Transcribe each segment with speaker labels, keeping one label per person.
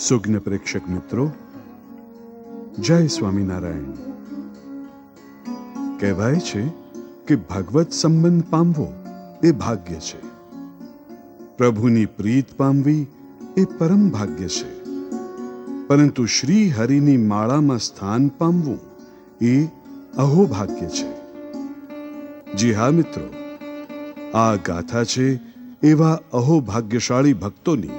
Speaker 1: સુજ્ઞ પ્રેક્ષક મિત્રો, જય સ્વામિનારાયણ. કહેવાય છે કે ભગવત સંબંધ પામવો એ ભાગ્ય છે, પ્રભુની પ્રીત પામવી એ પરમ ભાગ્ય છે, પરંતુ શ્રી હરિની માળામાં સ્થાન પામવું એ અહોભાગ્ય છે. જી હા મિત્રો, આ ગાથા છે એવા અહોભાગ્યશાળી ભક્તોની.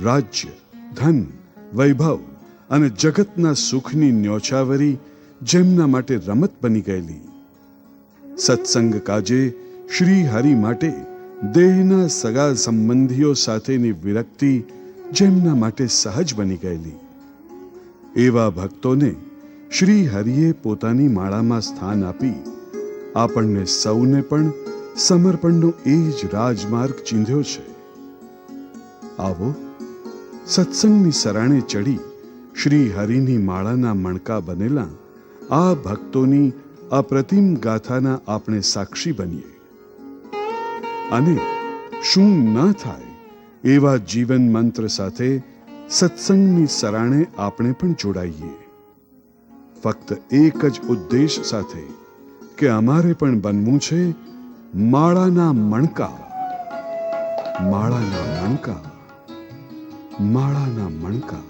Speaker 1: રાજ્ય, ધન, વૈભવ અને જગતના સુખની ન્યોછાવરી જેમના માટે રમત બની ગયેલી, સત્સંગ કાજે શ્રી હરિ માટે દેહના સગા સંબંધીઓ સાથેની વિરક્તિ જેમના માટે સહજ બની ગયેલી, એવા ભક્તોને શ્રી હરિએ પોતાની માળામાં સ્થાન આપી આપણને સૌને પણ સમર્પણનો એ જ રાજમાર્ગ ચીંધ્યો છે. આવો સત્સંગની સરાણે ચડી શ્રી હરિની માળાના મણકા બનેલા આ ભક્તોની અપ્રતિમ ગાથાના આપણે સાક્ષી બનીએ અને શું ન થાય એવા જીવન મંત્ર સાથે સત્સંગની સરાણે આપણે પણ જોડાઈએ, ફક્ત એક જ ઉદ્દેશ સાથે કે અમારે પણ બનવું છે માળાના મણકા. માળાના મણકા, માળાના મણકા.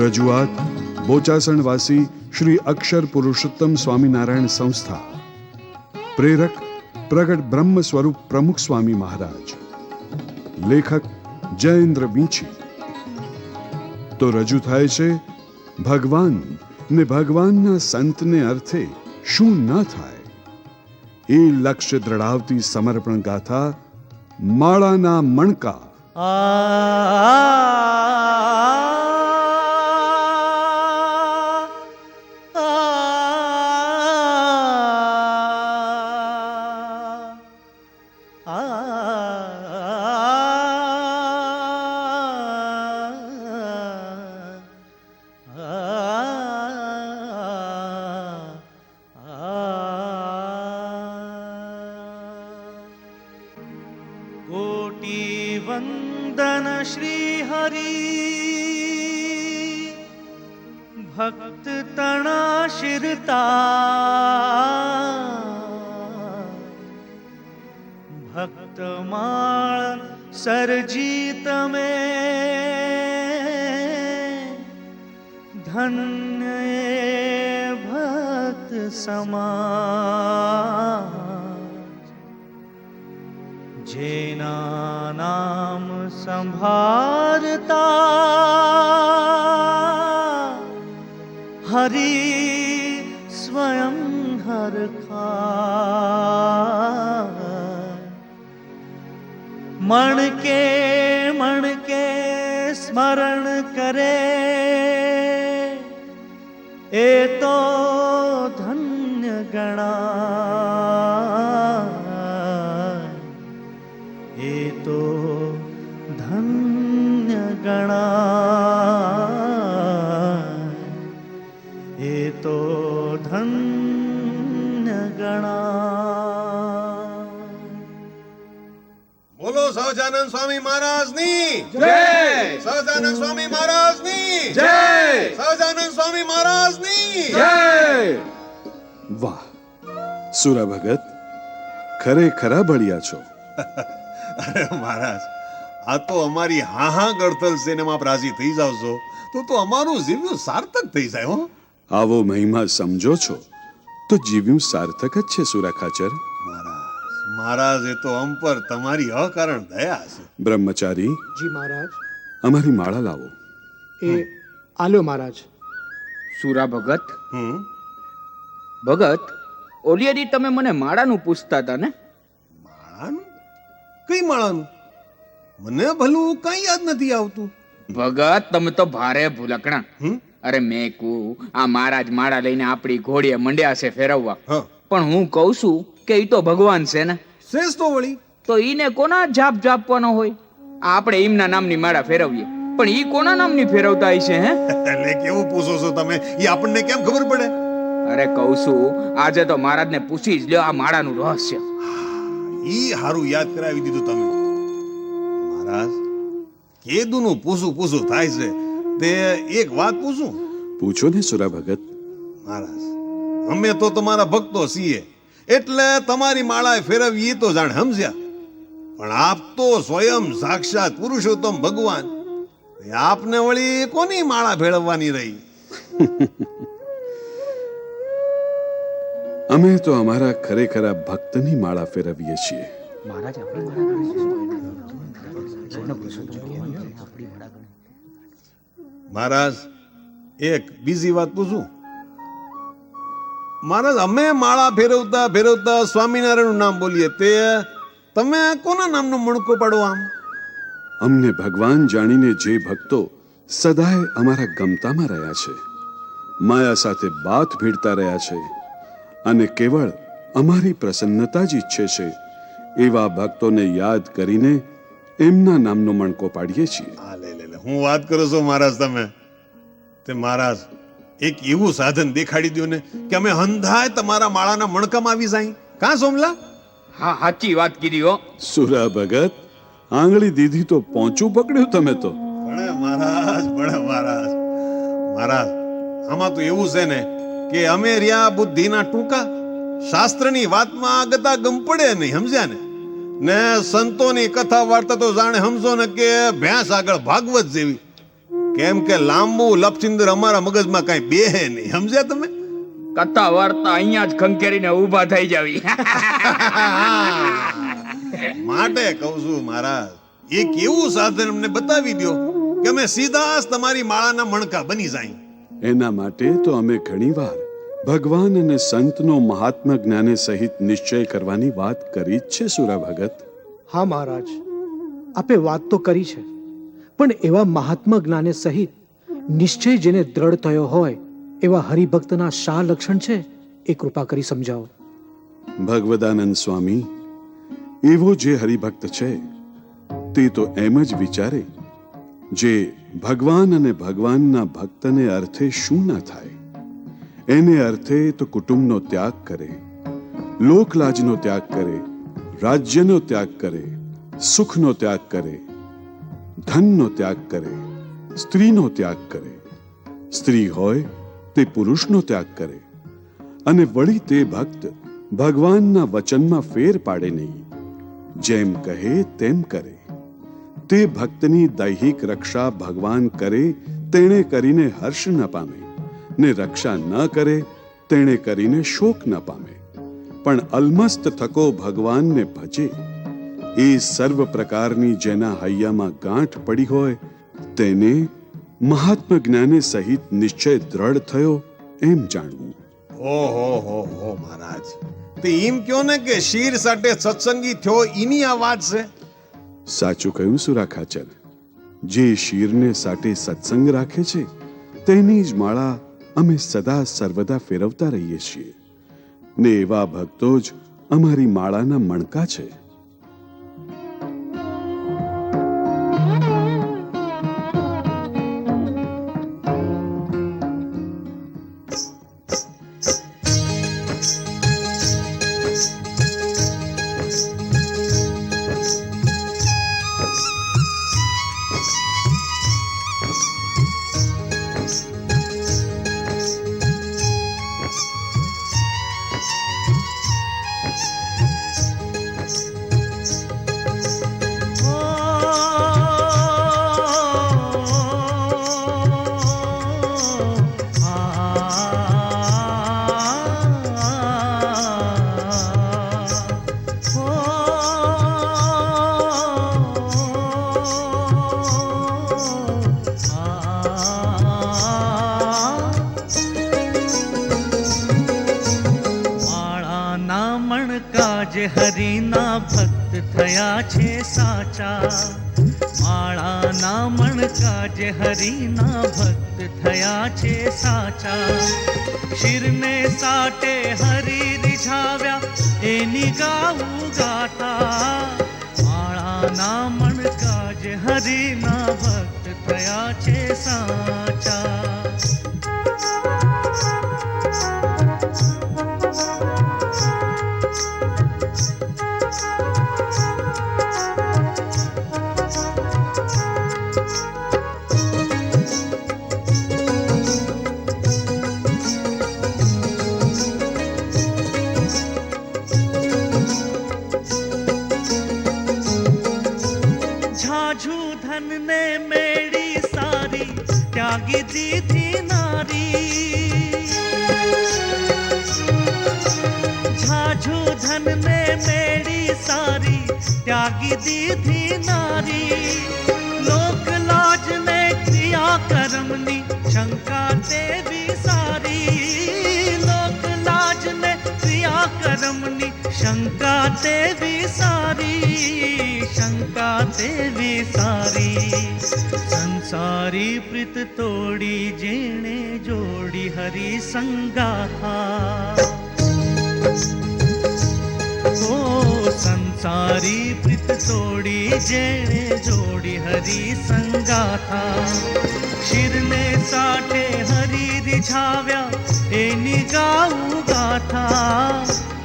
Speaker 1: રજૂઆત બોચાસણવાસી શ્રી અક્ષર પુરુષોત્તમ સ્વામિનારાયણ સંસ્થા. પ્રેરક પ્રગટ બ્રહ્મ સ્વરૂપ પ્રમુખ સ્વામી મહારાજ. લેખક જયેન્દ્ર વીંછી. તો રજૂ થાય છે ભગવાન ને ભગવાનના સંતને અર્થે શું ન થાય એ લક્ષ્ય દ્રઢાવતી સમર્પણ ગાથા માળાના મણકા.
Speaker 2: वंदन श्री हरि भक्त तना शिरता भक्त माळ सरजीत में धन्य भक्त समाज. जेना नाम संभारता हरि स्वयं हरखा. मणके मणके स्मरण करे ए तो धन्य गणा. એ તો ધન્ય ગણા, એ તો ધન્ય ગણા.
Speaker 3: બોલો સહજાનંદ સ્વામી મહારાજની
Speaker 4: જય.
Speaker 3: સહજાનંદ સ્વામી મહારાજની
Speaker 4: જય.
Speaker 3: સહજાનંદ સ્વામી મહારાજની
Speaker 4: જય.
Speaker 1: વાહ સુરા ભગત, ખરેખરા ભળ્યા છો.
Speaker 3: અરે મહારાજ, આ તો અમારી હા ગળથલ સિનેમા રાજી થઈ જાવશો તો અમારું જીવ્યું સાર્થક થઈ જાય. હો
Speaker 1: આવો મહિમા સમજો છો તો જીવ્યું સાર્થક જ છે સુરા ખાચર.
Speaker 3: મહારાજ, એ તો અમ પર તમારી અકારણ દયા છે.
Speaker 1: બ્રહ્મચારી,
Speaker 5: જી મહારાજ.
Speaker 1: અમારી માળા લાવો.
Speaker 5: એ આલ્યો મહારાજ.
Speaker 4: સુરા ભગત,
Speaker 3: માળાનું?
Speaker 4: ઓલિયાદી તમે મને માળાનું પૂછતા હતા ને?
Speaker 3: કઈ માળાનું? મને ભલું કઈ યાદ નથી આવતું.
Speaker 4: ભગત, તમે તો ભારે ભૂલકણા. અરે મેં કહું, આ મહારાજ માળા લઈને આપણી ઘોડીએ મંડ્યા છે ફેરવવા, પણ હું કહું છું કે ઈ તો ભગવાન છે ને.
Speaker 3: શેષ તો વળી
Speaker 4: તો ઈને કોના જાપ જાપવાનો હોય? આપણે એમના નામની માળા ફેરવીએ, પણ ઈ કોના નામની ફેરવતા હશે? હે
Speaker 3: એટલે કેવું પૂછો છો તમે? એ આપણને કેમ ખબર પડે?
Speaker 4: અરે કહું છું, આજે તો મહારાજને પૂછી જ લ્યો આ માળાનું રહસ્ય.
Speaker 3: ઈ હારું યાદ કરાવી દીધું તમે. મહારાજ, કેદુનું પૂછું પૂછું થાય છે. તે એક વાત પૂછું
Speaker 1: પૂછો ને સુરા ભગત.
Speaker 3: મહારાજ, અમે તો તમારા ભક્તો છીએ, એટલે તમારી માળા ફેરવી તો જાણ સમજ્યા, પણ આપ તો સ્વયં સાક્ષાત પુરુષોત્તમ ભગવાન, આપને વળી કોની માળા ફેરવવાની રહી?
Speaker 1: અમે તો અમારા ખરેખરા ભક્તની માળા ફેરવીએ છીએ.
Speaker 3: મહારાજ, એક બીજી વાત પૂછું. મહારાજ, અમે માળા ફેરવતા ફેરવતા સ્વામિનારાયણનું નામ બોલીએ, તે તમે કોના નામનો મણકો પાડો આમ?
Speaker 1: અમને ભગવાન જાણીને જે ભક્તો સદાય અમારા ગમતામાં રહ્યા છે, માયા સાથે બાથ ભીડતા રહ્યા છે અને કેવળ અમારી પ્રસન્નતા જ ઈચ્છે છે, એવા ભક્તોને યાદ કરીને એમના નામનો મણકો પાડીએ છીએ.
Speaker 3: આ લે લે લે, હું વાત કરો છો મહારાજ તમે? તે મહારાજ, એક એવું સાધન દેખાડી દો ને કે અમે હંધાય તમારા માળાના મણકામાં આવી જાય. કાં સોમલા?
Speaker 4: હા, સાચી વાત કીધી હો.
Speaker 1: સુરા ભગત, આંગળી દીધી તો પોંચું પકડ્યું તમે તો.
Speaker 3: ભણે મહારાજ, ભણે મહારાજ. મહારાજ, આમાં તો એવું છે ને કે અમે રહ્યા બુદ્ધિના ટૂંકા, શાસ્ત્રની વાતમાં ગતા ગમ પડે નહીં, સમજ્યા ને? ને સંતોની કથા વાર્તા તો જાણે સમજો ને કે ભેંસ આગળ ભાગવત જેવી, કેમ કે લાંબુ લપસિંદર અમારા મગજમાં કઈ બેહે નહીં, સમજ્યા તમે?
Speaker 4: કથા વાર્તા અહીંયા જ ખંખેરીને ઊભા થઈ જાવી.
Speaker 3: માટે કહું છું મહારાજ, એક એવું સાધન અમને બતાવી દો કે અમે સીધા જ તમારી માળાના મણકા બની જાય.
Speaker 1: એના માટે તો અમે ઘણીવાર ભગવાન અને સંતનો મહાત્મા જ્ઞાને સહિત નિશ્ચય કરવાની વાત કરી જ છે સુરા ભગત.
Speaker 5: હા મહારાજ, આપે વાત તો કરી છે, પણ એવા મહાત્મા જ્ઞાને સહિત નિશ્ચય જેને દ્રઢ થયો હોય એવા હરિભક્તના શા લક્ષણ છે એ કૃપા કરી સમજાવો.
Speaker 1: ભગવદાનંદ સ્વામી, એવો જે હરિભક્ત છે તે તો એમ જ વિચારે જે ભગવાન અને ભગવાનના ભક્તને અર્થે શું ના થાય, એને અર્થે તો કુટુંબનો ત્યાગ કરે, લોકલાજનો ત્યાગ કરે, રાજ્યનો ત્યાગ કરે, સુખનો ત્યાગ કરે, ધનનો ત્યાગ કરે, સ્ત્રીનો ત્યાગ કરે, સ્ત્રી હોય તે પુરુષનો ત્યાગ કરે, અને વળી તે ભક્ત ભગવાનના વચનમાં ફેર પાડે નહીં, જેમ કહે તેમ કરે. તે ભક્તની દૈહિક રક્ષા ભગવાન કરે તેણે કરીને હર્ષ ન પામે, ને રક્ષા ન કરે તેણે કરીને શોક ન પામે, પણ અલમસ્ત થકો ભગવાનને ભજે. એ સર્વ પ્રકારની જેના હૈયામાં ગાંઠ પડી હોય તેને મહાત્મા જ્ઞાને સહિત નિશ્ચય દ્રઢ થયો એમ જાણવું.
Speaker 3: ઓહો હો હો મહારાજ, તે એમ કયો ને કે શીર સાથે સત્સંગી થયો એની આ વાત છે?
Speaker 1: સાચું કહ્યું સુરા ખાચર. જે શીરને સાથે સત્સંગ રાખે છે તેની જ માળા અમે સદા સર્વદા ફેરવતા રહીએ છીએ, ને એવા ભક્તો જ અમારી માળાના મણકા છે.
Speaker 2: જે હરિના ભક્ત થયા છે સાચા, માળાના મણકા જે હરિના ભક્ત થયા છે સાચા, શિરને સાટે હરી રીઝાવ્યા એની ગાવું ગાથા, માળાના મણકા જે હરિના ભક્ત થયા છે સાચા. દીધી નારી ઝાઝુ ધન ને મેળી સારી ત્યાગી દીધી નારી લોક લાજ ને ક્રિયા કર્મની શંકા તેવી સારી લોક લાજ ને ક્રિયા કર્મની શંકા તેવી સારી શંકા તેવી સારી સંસારી પ્રીત તોડી જેણે જોડી હરી સંગાથા ઓ સંસારી પ્રીત તોડી જેણે જોડી હરી સંગાથા શિરને સાઠે હરી રીઝાવ્યા એની ગાવું ગાથા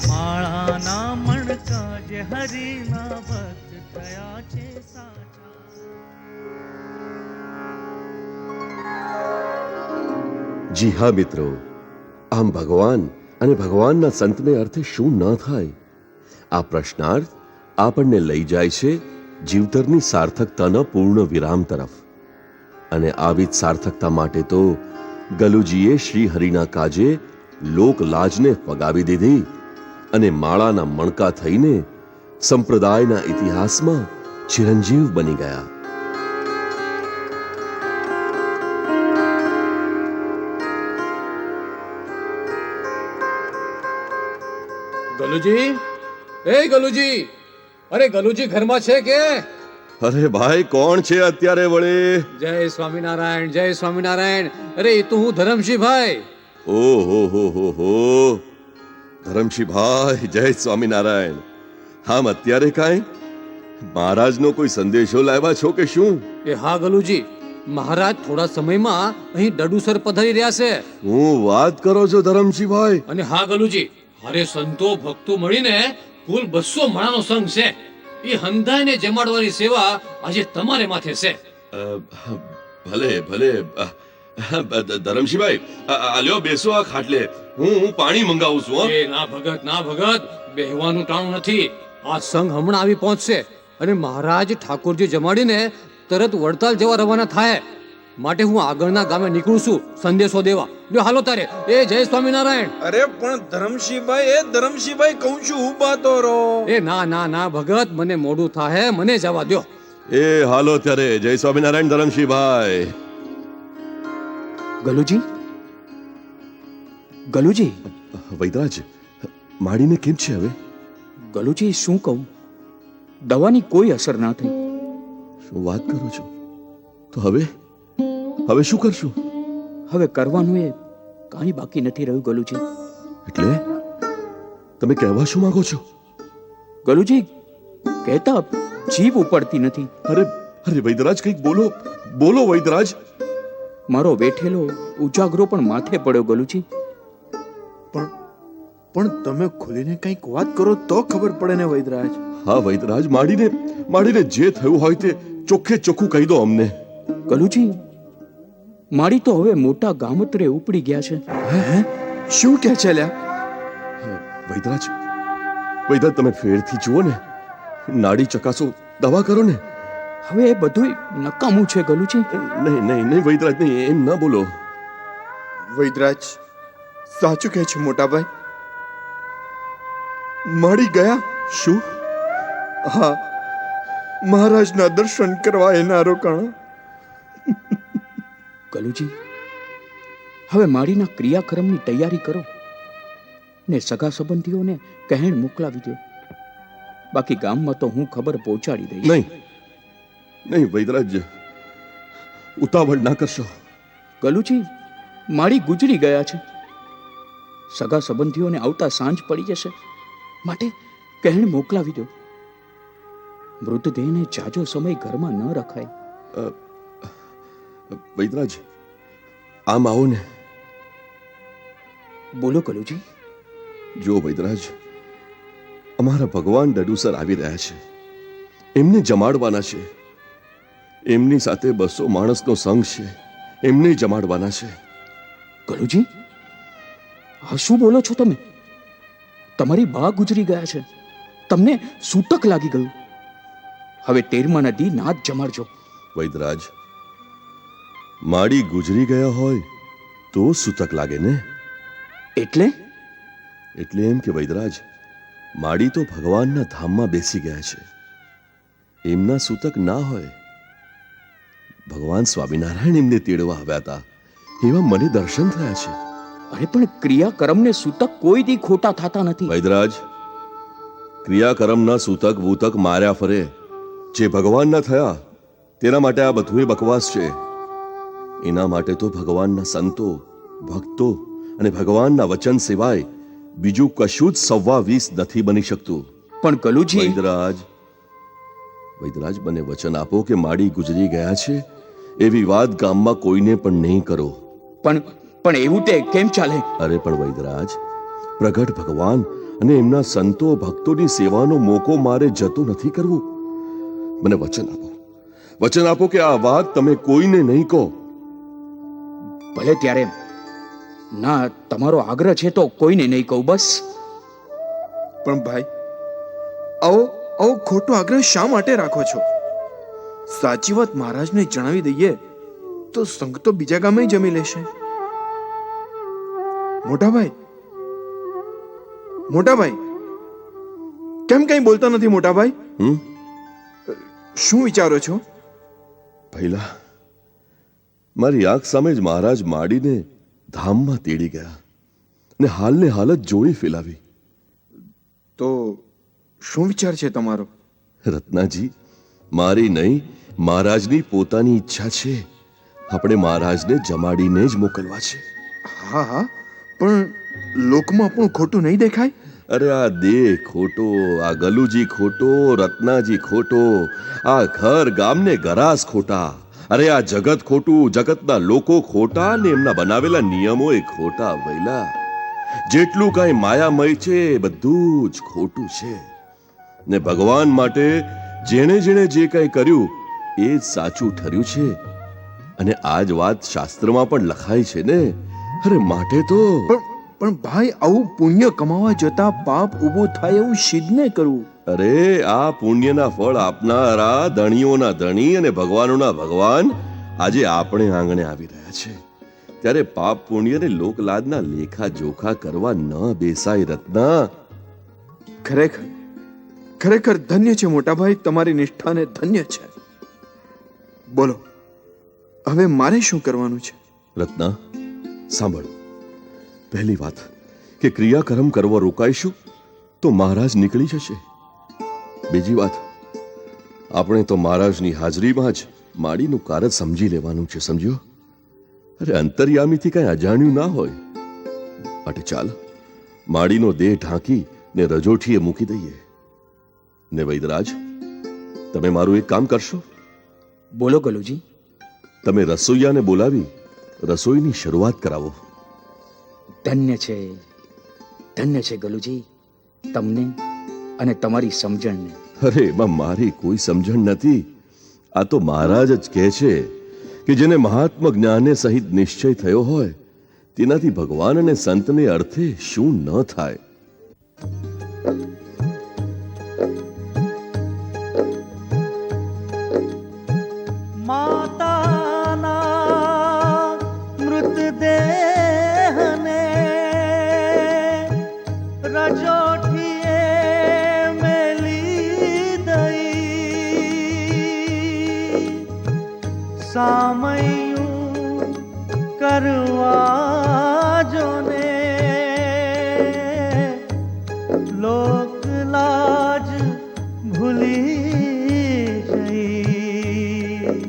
Speaker 2: માળાના મણકા જે હરીના ભક્ત થયા છે સાચા.
Speaker 6: જી હા મિત્રો, આમ ભગવાન અને ભગવાનના સંતને અર્થે શું ન થાય, આ પ્રશ્નાર્થ આપણને લઈ જાય છે જીવતરની સાર્થકતાના પૂર્ણ વિરામ તરફ. અને આવી જ સાર્થકતા માટે તો ગલુજીએ શ્રી હરિના કાજે લોક લાજને ફગાવી દીધી અને માળાના મણકા થઈને સંપ્રદાયના ઇતિહાસમાં ચિરંજીવ બની ગયા.
Speaker 7: ગલુજી, એ ગલુજી, અરે ગલુજી ઘરમાં છે કે?
Speaker 6: અરે ભાઈ, કોણ છે અત્યારે વળે?
Speaker 7: જય સ્વામિનારાયણ, જય સ્વામિનારાયણ. અરે એ તો હું ધરમસિંહભાઈ.
Speaker 6: ઓહો હો હો હો, ધરમસિંહભાઈ, જય સ્વામિનારાયણ. આમ અત્યારે કાંઈ મહારાજનો કોઈ સંદેશો લાવ્યા છો કે શું?
Speaker 7: એ હા ગલુજી, મહારાજ થોડા સમયમાં અહીં ડડુસર પધારી રહ્યા છે.
Speaker 6: હું વાત કરો છો ધરમસિંહભાઈ?
Speaker 7: અને હા ગલુજી, અરે સંતો ભક્તો મળીને કુલ 200 માણાનો સંઘ છે. એ હંધાઈને જમાડવાની સેવા આજે તમારે માથે છે.
Speaker 6: ભલે ભલે ધરમસિંહભાઈ, આલ્યો બેસો આ ખાટલે. હું પાણી મંગાવું છું.
Speaker 7: એ ના ભગત, ના ભગત, બેહવાનું ટાણું નથી. આ સંઘ હમણાં આવી પહોંચશે અને મહારાજ ઠાકોરજી જમાડીને તરત વડતાલ જવા રવાના થાય. માટે હું આગળના ગામે નીકળું છું સંદેશો દેવા. જો હાલો તારે. એ જય સ્વામિનારાયણ.
Speaker 8: અરે પણ ધરમસિંહભાઈ કહું છું ઊભા તો રહો.
Speaker 7: એ ના ના ના ભગત, મને મોડું થાય, મને જવા દ્યો.
Speaker 6: એ હાલો ત્યારે. જય સ્વામિનારાયણ ધરમસિંહભાઈ.
Speaker 4: ગલુજી, ગલુજી,
Speaker 6: વૈદરાજ, માડીને કેમ છે હવે?
Speaker 4: ગલુજી, શું કહું, દવાની કોઈ અસર ના થઈ.
Speaker 6: શું વાત કરો છો? તો હવે શું કરશું?
Speaker 4: હવે કરવાનું એ કાંઈ બાકી નથી રહ્યું ગલુજી.
Speaker 6: એટલે તમે કહેવા શું માંગો છો?
Speaker 4: ગલુજી, કહેતા જીભ ઉપડતી નથી.
Speaker 6: અરે અરે વૈદરાજ, કંઈક બોલો બોલો વૈદરાજ.
Speaker 4: મારો વેઠેલો ઉજાગરો પણ માથે પડ્યો ગલુજી.
Speaker 8: પણ તમે ખુલીને કંઈક વાત કરો તો ખબર પડે ને વૈદરાજ.
Speaker 6: હા વૈદરાજ, માડીને જે થયું હોય તે ચોખ્ખે ચોખ્ખું કહી દો અમને.
Speaker 4: ગલુજી, મારી તો હવે મોટા ગામત્રે ઉપડી ગયા છે.
Speaker 8: શું કહે છે લ્યા?
Speaker 6: વૈદરાજ, તમે ફેરથી જુઓ ને, નાડી ચકાસો, દવા કરો ને.
Speaker 4: હવે એ બધું નકામું છે ગલુજી.
Speaker 6: નહીં વૈદરાજ, નહીં, એમ ના બોલો.
Speaker 8: વૈદરાજ, સાચું કહે છે મોટાભાઈ. મળી ગયા.
Speaker 6: શું?
Speaker 8: હા, મહારાજના દર્શન કરવા એના રોકાણ.
Speaker 4: ગલુજી, હવે મારીના ક્રિયાક્રમની તૈયારી કરો ને સગા સંબંધીઓને કહેણ મોકલાવી દો. બાકી ગામમાં તો હું ખબર પહોંચાડી દઈશ.
Speaker 6: નહીં વૈદરાજ, ઉતાવળ ના કરશો.
Speaker 4: ગલુજી, મારી ગુજરી ગયા છે. સગા સંબંધીઓને આવતા સાંજ પડી જશે, માટે કહેણ મોકલાવી દો. મૃતદેહને જાજો સમય ઘરમાં ન રખાય.
Speaker 6: વૈદરાજ, આમ આવો ને.
Speaker 4: બોલો ગલુજી.
Speaker 6: જો વૈદરાજ, અમારા ભગવાન ડડુસર આવી રહ્યા છે. એમને જમાડવાના છે. એમની સાથે 200 માણસનો સંઘ છે. એમને જમાડવાના છે.
Speaker 4: ગલુજી, આ શું બોલો છો તમે? તમારી બા ગુજરી ગયા છે, તમને સૂતક લાગી ગયું. હવે 13મા નદી નાદ જમાડજો.
Speaker 6: વૈદરાજ, માડી ગુજરી ગયા હોય તો સૂતક લાગે ને?
Speaker 4: એટલે
Speaker 6: એટલે એમ કે વૈદરાજ, માડી તો ભગવાનના ધામમાં બેસી ગયા છે, એમના સૂતક ના હોય. ભગવાન સ્વામિનારાયણ એમને તેડવા આવ્યા હતા, એવા મને દર્શન થયા છે.
Speaker 4: અરે પણ ક્રિયા કર્મને સૂતક કોઈ દી ખોટા થતા નથી.
Speaker 6: વૈદરાજ, ક્રિયાકર્મના સૂતક ભૂતક માર્યા ફરે, જે ભગવાનના થયા તેના માટે આ બધું બકવાસ છે. એના માટે તો ભગવાનના સંતો, ભક્તો અને ભગવાનના વચન સિવાય બીજું કશું જ 20 નથી બની શકતું.
Speaker 4: પણ કલુજી,
Speaker 6: વૈદરાજ, મને વચન આપો કે માડી ગુજરી ગયા છે એવી વાત ગામમાં કોઈને પણ નહીં કરો.
Speaker 4: પણ એવું તે કેમ ચાલે?
Speaker 6: અરે પણ વૈદરાજ, પ્રગટ ભગવાન અને એમના સંતો ભક્તોની સેવાનો મોકો મારે જતો નથી કરવું. મને વચન આપો કે આ વાત તમે કોઈને નહીં કહો.
Speaker 4: ભલે ત્યારે ના, તમારો આગ્રહ છે તો કોઈને નહીં કહું, બસ.
Speaker 8: પણ ભાઈ, આવો ખોટો આગ્રહ શા માટે રાખો છો? સાચી વાત મહારાજને જણાવી દઈએ તો સંઘ તો બીજા ગામે જમી લેશે. મોટાભાઈ, કેમ કઈ બોલતા નથી મોટાભાઈ? શું વિચારો છો?
Speaker 6: પહેલા મારી આંખ સામે જ મહારાજ માડીને ધામમાં તેડી ગયા અને હાલને હાલત જોડી ફેલાવી.
Speaker 8: તો શું વિચાર છે તમારો?
Speaker 6: રત્નાજી, મારી નહીં, મહારાજની પોતાની ઈચ્છા છે. આપણે મહારાજને જમાડીને જ મોકલવા છે.
Speaker 8: હા, પણ લોકમાં આપણું ખોટું નહીં દેખાય?
Speaker 6: અરે આ દેહ ખોટો, આ ગલુજી ખોટો, રત્નાજી ખોટો, આ ઘર ગામને ગરાસ ખોટા, અરે આ જગત ખોટું, જગતના લોકો ખોટા ને એમના બનાવેલા નિયમો એ ખોટા. વૈલા, જેટલું કાંઈ માયામય છે બધું જ ખોટું છે. ને ભગવાન માટે જેણે જેણે જે કંઈ કર્યું એ જ સાચું ઠર્યું છે. અને આ જ વાત શાસ્ત્રમાં પણ લખાય છે ને. અરે માટે તો
Speaker 8: પણ ભાઈ, આવું પુણ્ય કમાવા જતા પાપ ઊભું થાય એવું સિદ્ધ ન કરવું.
Speaker 6: અરે આ પુણ્યના ફળ આપનારા ધણીઓના ધણી અને ભગવાનોના ભગવાન આજે આપણે આંગણે આવી રહ્યા છે, ત્યારે પાપ પુણ્ય અને લોકલાજના લેખા જોખા કરવા ન બેસાય. રત્ના,
Speaker 8: ખરેખર ધન્ય છે મોટાભાઈ, તમારી નિષ્ઠાને ધન્ય છે. બોલો, હવે મારે શું કરવાનું છે?
Speaker 6: રત્ના, સાંભળ. પહેલી વાત કે ક્રિયાકર્મ કરવા રોકાઈશું તો મહારાજ નીકળી જશે. બીજી વાત, આપણે તો મહારાજની હાજરીમાં જ માડીનું કારણ સમજી લેવાનું છે, સમજ્યો? અરે અંતર્યામીથી કઈ અજાણ્યું ના હોય. માટે ચાલ, માડીનો દેહ ઢાંકી ને રજોઠીએ મૂકી દઈએ. ને વૈદરાજ, તમે મારું એક કામ કરશો?
Speaker 4: બોલો ગલુજી.
Speaker 6: તમે રસોઈયાને બોલાવી રસોઈની શરૂઆત કરાવો.
Speaker 4: ધન્ય છે ગલુજી, તમને અને તમારી સમજણને.
Speaker 6: અરે એમાં મારી કોઈ સમજણ નથી. આ તો મહારાજ જ કહે છે કે જેને મહાત્મ જ્ઞાને સહિત નિશ્ચય થયો હોય તેનાથી ભગવાન અને સંતને અર્થે શું ન થાય.
Speaker 2: માતાના મૃતદેહને રજોઠીએ મેલી દઈ, સામયું કરવા જોને લોકલાજ ભૂલી જઈ.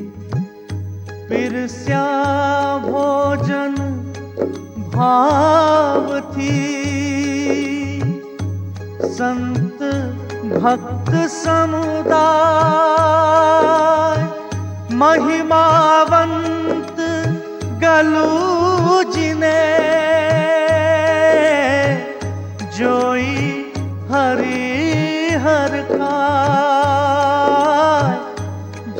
Speaker 2: પીરસ્યા ભોજન ભાવથી સંત ભક્ત સમુદાય, મહિમાવંત ગલુજીને જોઈ હરિહર ખાય,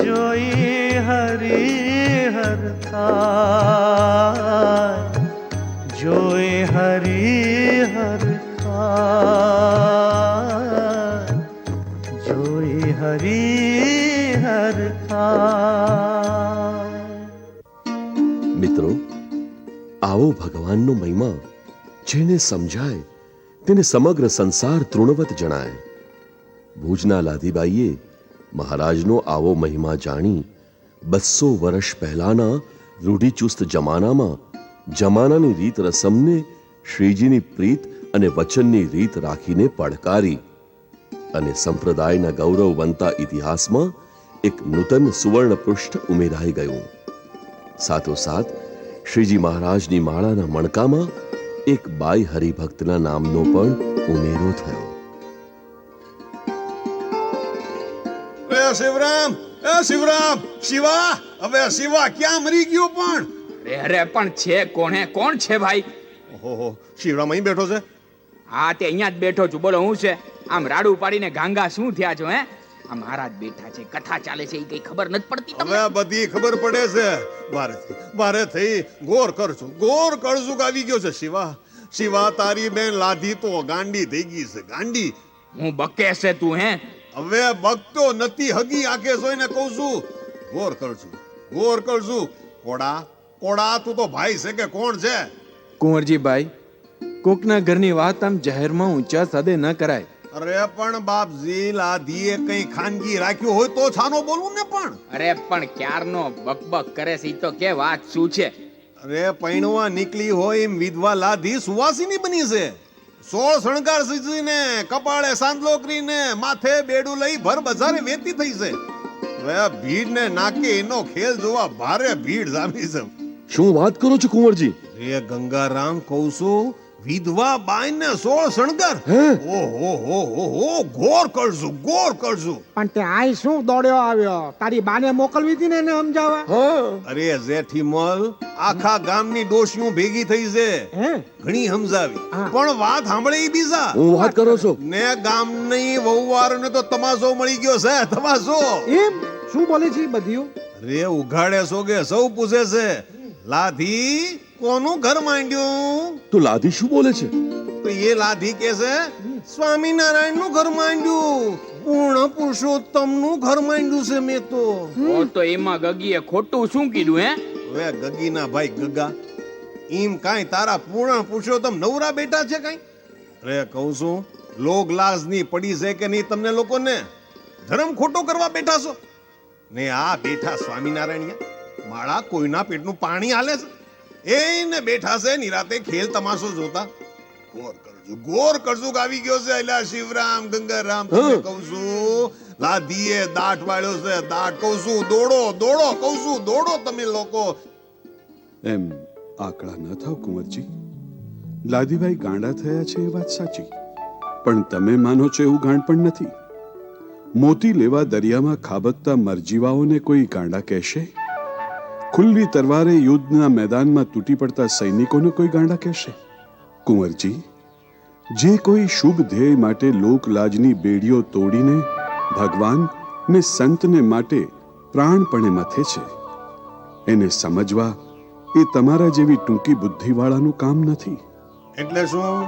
Speaker 2: જોઈ હરિહર ખાય, જોઈ હરિહર ખાય, જોઈ હરિહર ખાય.
Speaker 6: આવો ભગવાનનો મહિમા જેને સમજાય તેને સમગ્ર સંસાર તૃણવત જણાય. ભુજના લાધીબાઈએ મહારાજનો આવો મહિમા જાણી 200 વર્ષ પહેલાના રૂઢિચુસ્ત જમાનાની રીત રસમને શ્રીજીની પ્રીત અને વચનની રીત રાખીને પડકારી અને સંપ્રદાયના ગૌરવવંતા ઇતિહાસમાં એક નૂતન સુવર્ણ પૃષ્ઠ ઉમેરાઈ ગયું. સાથોસાથ શ્રીજી મહારાજની માળાના મણકામાં એક બાઈ હરિભક્તના નામનો પણ ઉમેરો થયો.
Speaker 3: શિવરામ, શિવરામ, શિવા, હવે શિવા ક્યાં મરી ગયો પણ?
Speaker 4: અરે પણ છે કોણ છે ભાઈ?
Speaker 3: ઓહો, શિવરામ અહીં બેઠો છે?
Speaker 4: હા, તે અહીંયા જ બેઠો છું. બોલો, હું છે? આમ રાડું પાડીને ગાંગા શું થયા છો? આ મહારાજ બેઠા છે, કથા ચાલે છે, એ કઈ ખબર નથી પડતી તમને?
Speaker 3: હવે બધી ખબર પડે છે. મારે થઈ ગોર કરશું આવી ગયો છે. શિવા, તારી બેન લાધી તો ગાંડી થઈ ગઈ છે, ગાંડી.
Speaker 4: હું બકે છે તું?
Speaker 3: હવે બકતો નથી, હગી આંખે જોઈને કહું છું. ગોર કરશું. કોડા તું તો ભાઈ છે કે કોણ છે?
Speaker 8: કુંવરજી ભાઈ, કોકના ઘરની વાત આમ જાહેરમાં ઊંચા સાદે ન કરાય.
Speaker 3: અરે પણ બાપજી, લાધીએ કઈ ખાનગી રાખ્યું હોય તો છાનો બોલવું ને. પણ
Speaker 4: અરે પણ ક્યારનો બકબક કરે છે, ઈ તો કે વાત શું છે?
Speaker 3: અરે પૈણવા નીકળી હોય એમ વિધવા લાધી સુવાસીની બની છે. 16 શણગાર સજીને, કપાળે સાંદલો કરીને, માથે બેડું લઈ ભર બજારે વેતી થઈ છે. હવે ભીડ ને નાકે એનો ખેલ જોવા ભારે ભીડ જામી છે.
Speaker 6: શું વાત કરો છો કુંવરજી?
Speaker 3: રે ગંગારામ, કહું છું, વિધવા બાઈ ને 16 શણગાર. ઓહો, ગોર કરશું.
Speaker 5: પણ તે આઈ શું દોડ્યો આવ્યો? તારી બાને મોકલવી હતી ને એને સમજાવવા.
Speaker 3: અરે જેઠીમલ, આખા ગામની ડોશીઓ ભેગી થઈ છે, ઘણી સમજાવી, પણ વાત સાંભળે ઈ બીજા.
Speaker 6: હું વાત કરો છો
Speaker 3: ને ગામની વહુવારોને તો તમાશો મળી ગયો છે, તમાશો.
Speaker 5: એમ શું બોલે છે બધીઓ?
Speaker 3: અરે ઉઘાડે સોગે સૌ પૂછે છે, લાધી કોનું ઘર માંડ્યું?
Speaker 6: તો લાધી શું બોલે છે?
Speaker 3: તો એ લાધી કે છે, સ્વામિનારાયણ નું ઘર માંડ્યું, પૂર્ણ પુરુષોત્તમ નું ઘર માંડ્યું છે મેં તો.
Speaker 4: તો એમાં ગગીએ ખોટું શું કીધું?
Speaker 3: હવે ગગીના ભાઈ ગગા, એમ કાંઈ તારા પૂર્ણ પુરુષોત્તમ નવરા બેઠા છે કાંઈ? અરે કહું છું, લોક લાજની પડી છે કે નહીં તમને લોકોને? ધર્મ ખોટો કરવા બેઠા છો ને? આ બેઠા સ્વામિનારાયણ માળા કોઈના પેટનું પાણી હાલે છે, એને બેઠા છે નિરાતે ખેલ તમાશો જોતા. ગોર કરજુ આવી ગયો છે. અલ્યા શિવરામ, ગંગારામ, તમને કહું છું, લાધીએ દાટ વાળ્યો છે, દાટ. કહું છું દોડો, કહું છું દોડો તમે લોકો.
Speaker 1: એમ આકડા ન થાવ કુંવરજી. લાદીભાઈ ગાંડા થયા છે એ વાત સાચી, પણ તમે માનો છો એવું ગાંડ પણ નથી. મોતી લેવા દરિયામાં ખાબકતા મરજીવાઓને કોઈ ગાંડા કહેશે? ખુલ્લી તરવારે યુદ્ધના મેદાનમાં તૂટી પડતા સૈનિકોને કોઈ ગાંડા કહેશે? કુંવરજી, જે કોઈ શુભ ધ્યેય માટે લોકલાજની બેડીઓ તોડીને ભગવાન ને સંતને માટે પ્રાણપણે મથે છે, એને સમજવા એ તમારા જેવી ટૂંકી બુદ્ધિવાળાનું કામ નથી.
Speaker 3: એટલે શું?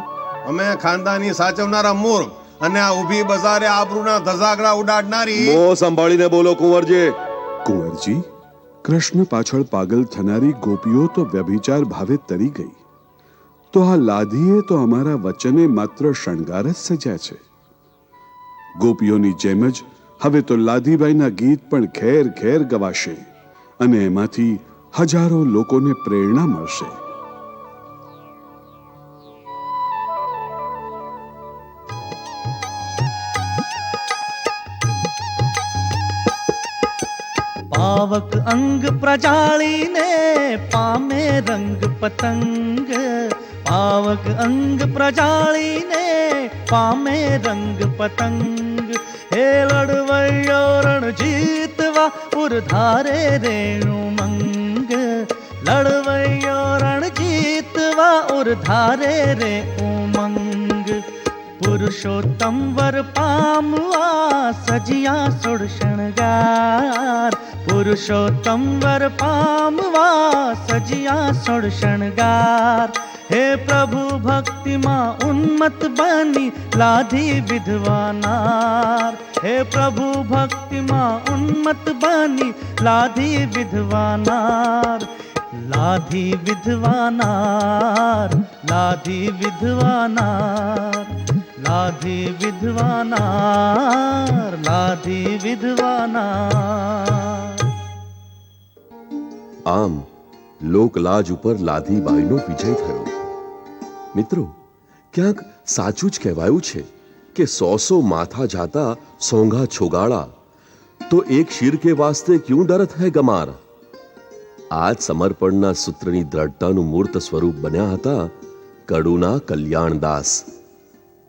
Speaker 3: અમે ખાનદાની સાચવનારા મૂર્ખ અને આ ઊભી બજારે આબરૂના ધજાગરા ઉડાડનારી.
Speaker 6: મોં સંભાળીને બોલો કુંવરજી.
Speaker 1: કુંવરજી, કૃષ્ણ પાછળ પાગલ થનારી ગોપીઓ તો વ્યભિચાર ભાવે તરી ગઈ, તો આ લાધીએ તો અમારા વચને માત્ર શણગાર જ સજ્યા છે. ગોપીઓની જેમ જ હવે તો લાધીબાઈના ગીત પણ ઘેર ઘેર ગવાશે અને એમાંથી હજારો લોકોને પ્રેરણા મળશે.
Speaker 2: પાવક અંગ પ્રજાળીને પામે રંગ પતંગ, પાવક અંગ પ્રજાળીને પામે રંગ પતંગ. હે લડવૈયો રણ જીતવા ઉરધારે રેણુ મંગ, લડવૈયો રણ જીતવા ઉરધારે રે ઉમંગ. પુરુષોત્તમ વર પામવા સજિયા સોળ શણગાર, પુરુષોત્તમ વર પામવા સજિયા સોળ શણગાર. હે પ્રભુ ભક્તિમાં ઉન્મત્ત બની લાધી વિધવાનાર, હે પ્રભુ ભક્તિમાં ઉન્મત્ત બની લાધી વિધવાનાર. લાધી વિધવાનાર, લાધી વિધવાનાર, લાધી વિધવાનાર, લાધી વિધવાનાર.
Speaker 6: આમ લોકલાજ ઉપર લાધીબાઈનો વિજય થયો. મિત્રો, ક્યાંક સાચું જ કહેવાયું છે કે 100 માથા જાતા સોંઘા છોગાળા, તો એક શિર કે વાસ્તે ક્યું ડરત હૈ ગમાર. આ જ સમર્પણના સૂત્રની દ્રઢતાનું મૂર્ત સ્વરૂપ બન્યા હતા કડુના કલ્યાણદાસ,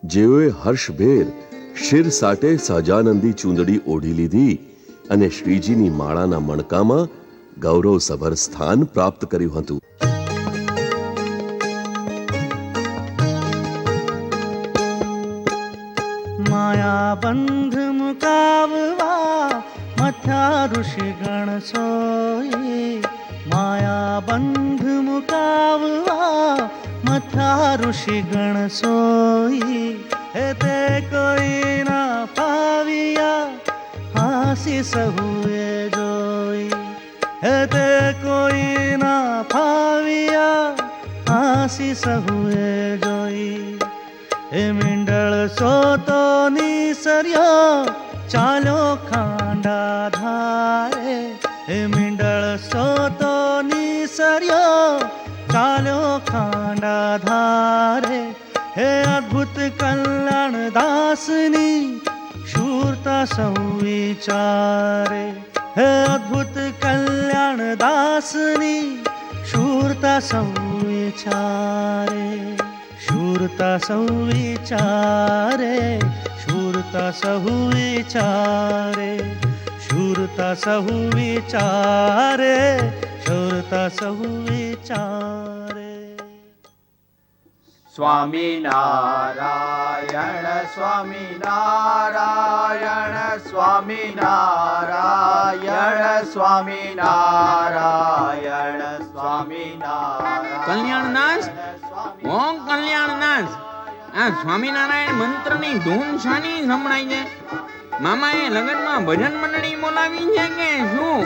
Speaker 6: જેઓએ હર્ષભેર શિર સાટે સહજાનંદી ચૂંદડી ઓઢી લીધી અને શ્રીજીની માળાના મણકામાં ગૌરવસભર સ્થાન પ્રાપ્ત કર્યું હતું.
Speaker 2: માયા બંધ મુકાવવા મથ્યા ઋષિ ગણ સોઈ, માયા બંધ મુકાવવા મથ્યા ઋષિ ગણ સોઈ. હે તે કોઈ ના પાવિયા હાસી સહુએ જોઈ, હે તે કોઈ ના પાવિયા હાસી સહુએ જોઈ. હે મીંડળ સોતો નીસર્યો ચાલ્યો ખાંડા ધારે, હે મીંડળ સોતો નીસર્યો ચાલ્યો ખાંડા ધારે. હે અદ્ભુત કલ્યાણ દાસની શૂરતા સૌ વિચારે, હે અદ્ભુત કલ્યાણ દાસની શૂરતા સૌ વિચારે, શૂરતા સૌ વિચારે, શૂરતા સહુ વિચારે, શૂરતા સહુ વિચારે, શૂરતા સહુ વિચારે.
Speaker 9: સ્વામી નારાયણ, સ્વામી નારાયણ, સ્વામી નારાયણ, સ્વામી નારાયણ, સ્વામી નારાયણ.
Speaker 10: કલ્યાણનાથ, ઓ કલ્યાણનાથ, આ સ્વામિનારાયણ મંત્રની ધૂન શાની સંભળાય છે? મામાએ લગનમાં ભજન મંડળી બોલાવી છે કે શું?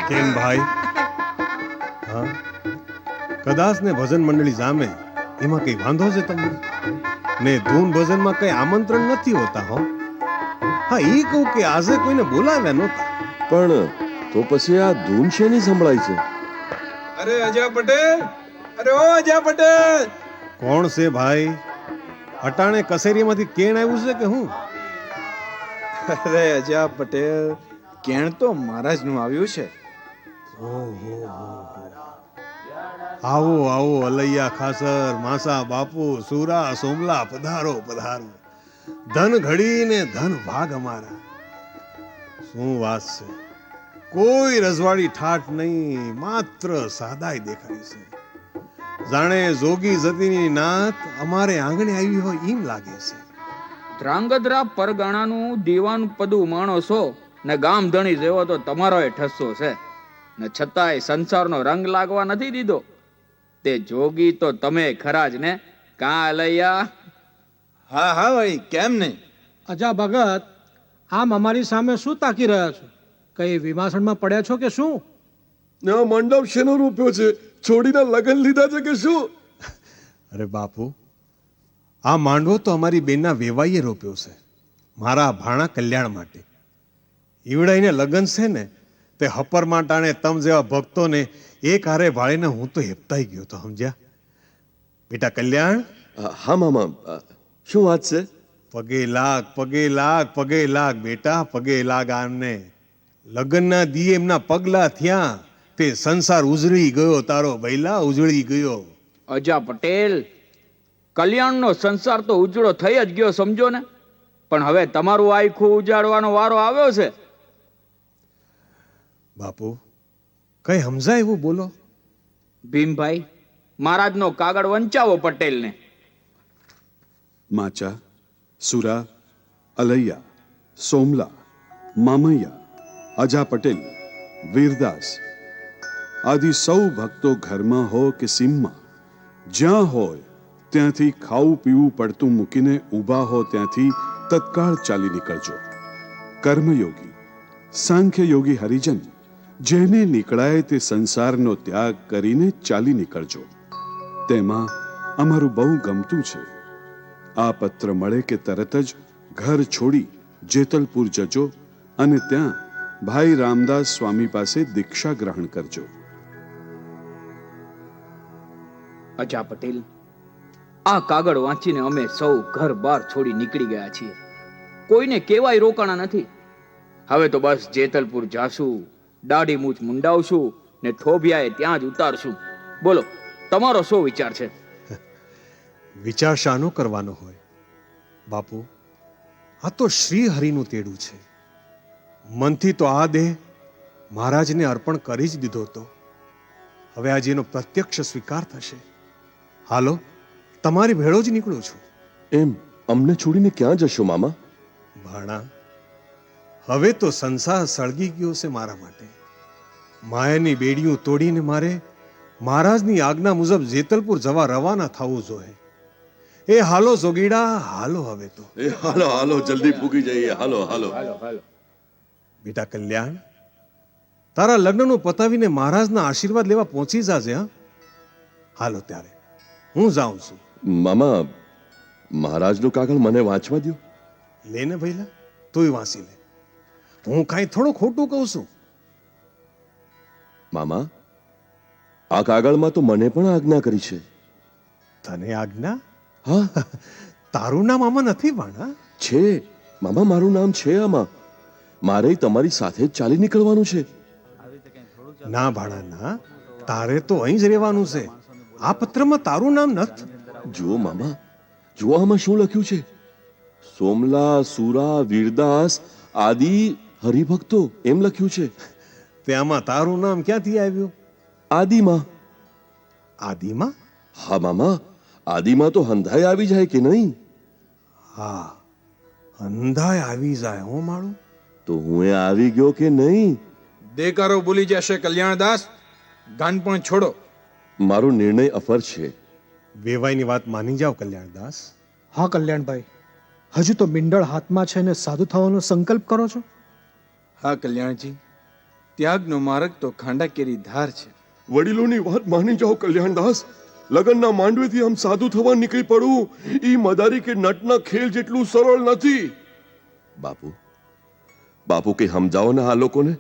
Speaker 3: કેમ ભાઈ? હા, કદાચ ને ભજન મંડળી જામે એમાં કઈ વાંધો છે તમને? ને ધૂન ભજનમાં કઈ આમંત્રણ નથી હોતા હો. હા, ઈ કહું કે આજે કોઈને બોલાવ્યા નહોતા.
Speaker 6: પણ તો પછી આ ધૂન શેની સંભળાય છે?
Speaker 8: અરે અજય પટેલ, અરે ઓ અજય પટેલ.
Speaker 3: કોણ છે ભાઈ? અટાણે કસેરીમાંથી કેણ આવ્યું છે કે હું?
Speaker 8: અરે અજય પટેલ, કેણ તો મહારાજ નું આવ્યું છે.
Speaker 3: આવો આવો અલૈયા ખાસર, માસા બાપુ, સુરા સોમલા, પધારો પધારો. ધન ઘડી ને ધન ભાગ અમારા. શું વાત છે! કોઈ રજવાડી ઠાઠ નહીં, માત્ર સાદાઈ દેખાય છે. જાણે જોગી જતીની નાત અમારે આંગણે આવી હોય એમ લાગે છે.
Speaker 4: ધ્રાંગધ્રા પરગણાનું દીવાન પદું માણસો ને ગામ ધણી જેવો તો તમારો ઠસ્સો છે, ને છતાંય સંસારનો રંગ લાગવા નથી દીધો. તે જોગી તો તમે ખરા જ ને, કા અલૈયા?
Speaker 8: હા હા ભાઈ, કેમ નહીં?
Speaker 5: અજા ભગત, આમ અમારી સામે શું તાકી રહ્યા છો? કઈ વિમાસણમાં પડ્યા છો કે શું?
Speaker 6: મંડપ શેનો રૂપ્યો છે? છોડીના લગ્ન લીધા છે કે શું?
Speaker 3: અરે બાપુ, આ માંડવો તો અમારી બેનના વેવાઈએ રોપ્યો છે, મારા ભાણા કલ્યાણ માટે. ઈવડાઈને લગ્ન છે ને, તે હપર માટાણે તમ જેવા ભક્તોને એક હારે ભાળીને હું તો હેપતાઈ ગયો તો, સમજ્યા? બેટા કલ્યાણ.
Speaker 6: હા મામા, શું વાત છે?
Speaker 3: પગે લાગ, પગે લાગ, પગે લાગ બેટા, પગે લાગ આમને. લગ્નના દીએ એમના પગલા થયા, તે સંસાર ઉજળી ગયો, તારો બૈલા ઉજળી ગયો.
Speaker 4: અજા પટેલ, કલ્યાણનો સંસાર તો ઉજળો થઈ જ ગયો, સમજો ને. પણ હવે તમારું આખું ઉજાડવાનો વારો આવ્યો છે.
Speaker 3: બાપુ, કઈ સમજાય એવું બોલો.
Speaker 4: ભીમભાઈ, મહારાજનો કાગળ વંચાવો પટેલને.
Speaker 1: માચા, સુરા, અલૈયા, સોમલા, મામૈયા, અજા પટેલ, વીરદાસ આદિ સૌ ભક્તો ઘરમાં હો કે સીમમાં, જ્યાં હોય ત્યાંથી ખાવું પીવું પડતું મૂકીને ઊભા હો ત્યાંથી તત્કાળ ચાલી નીકળજો. કર્મયોગી સાંખ્ય યોગી હરિજન, જેને નીકળાય તે સંસારનો ત્યાગ કરીને ચાલી નીકળજો. તેમાં અમારું બહુ ગમતું છે. આ પત્ર મળે કે તરત જ ઘર છોડી જેતલપુર જજો અને ત્યાં ભાઈ રામદાસ સ્વામી પાસે દીક્ષા ગ્રહણ કરજો.
Speaker 4: અજા પટેલ, આ કાગળ વાંચીને અમે સૌ ઘર બાર છોડી નીકળી ગયા છીએ. કોઈને કેવાય રોકાણા નથી. હવે તો બસ જેતલપુર જાશું, દાઢી મૂછ મુંડાવશું ને થોભિયાએ ત્યાં જ ઉતારશું. બોલો, તમારો શું વિચાર છે?
Speaker 3: વિચાર શાનો કરવાનો હોય બાપુ? આ તો શ્રી હરિનું તેડું છે. મનથી તો આ દેહ મહારાજને અર્પણ કરી જ દીધો હતો. હવે આજે એનો પ્રત્યક્ષ સ્વીકાર થશે. હાલો, તમારી ભેળો જ નીકળું છું.
Speaker 6: એમ અમને છોડીને ક્યાં જશો મામા?
Speaker 3: ભાણા, હવે તો સંસાર સળગી ગયો છે મારા માટે. માયાની બેડીઓ તોડીને મારે મહારાજની આજ્ઞા મુજબ જેતલપુર જવા રવાના થવું જોઈએ. એ હાલો જોગીડા, હાલો હવે તો.
Speaker 6: એ હાલો હાલો, જલ્દી પૂગી જઈએ. હાલો હાલો.
Speaker 3: બેટા કલ્યાણ, તારા લગ્નનું પતાવીને મહારાજના આશીર્વાદ લેવા પહોંચી જાજે. હા, હાલો ત્યારે હું જાઉં છું.
Speaker 6: મામા, મહારાજનું કાગળ મને વાંચવા દ્યો.
Speaker 3: લેને ભઈલા, તુંય વાંચી લે. હું કાંઈ થોડું ખોટું કહું છું?
Speaker 6: મામા, આ કાગળમાં તો મને પણ આજ્ઞા કરી છે.
Speaker 3: તને આજ્ઞા?
Speaker 6: હા,
Speaker 3: તારું નામ આમાં નથી ભાણા?
Speaker 6: છે મામા, મારું નામ છે આમાં. મારે તમારી સાથે જ ચાલી નીકળવાનું છે.
Speaker 3: ના ભાણા ના, તારે તો અહીં જ રહેવાનું છે. આ પત્રમાં તારું નામ નથી.
Speaker 6: જુઓ મામા, જુઓ આમાં શું લખ્યું છે. સોમલા, સુરા, વીરદાસ આદિ હરિભક્તો એમ લખ્યું છે.
Speaker 3: તેમાં તારું નામ ક્યાંથી આવ્યું?
Speaker 6: આદિમાં.
Speaker 3: આદિમાં?
Speaker 6: હા મામા, આદિમાં તો હંધાઈ આવી જાય કે નહીં?
Speaker 3: હા, અંધાય આવી જાય. હો માળું,
Speaker 6: તો હું એ આવી ગયો કે નહીં?
Speaker 8: દેકારો ભૂલી જશે કલ્યાણદાસ. ગાન પણ છોડો.
Speaker 6: મારો નિર્ણય અફર છે.
Speaker 3: વેવાઈની વાત માની જાઓ કલ્યાણદાસ.
Speaker 5: હા કલ્યાણભાઈ, હજુ તો મિંડળ હાથમાં છે ને સાધુ થવાનો સંકલ્પ કરો છો?
Speaker 8: હા કલ્યાણજી, ત્યાગનો માર્ગ તો ખાંડાકેરી ધાર છે.
Speaker 6: વડીલોની વાત માની જાઓ કલ્યાણદાસ. લગનના માંડવેથી આમ સાધુ થવા નીકળી પડવું ઈ મદારી કે નટના ખેલ જેટલું સરળ નથી. બાપુ, બાપુ કે સમજાવો ને આ લોકોને.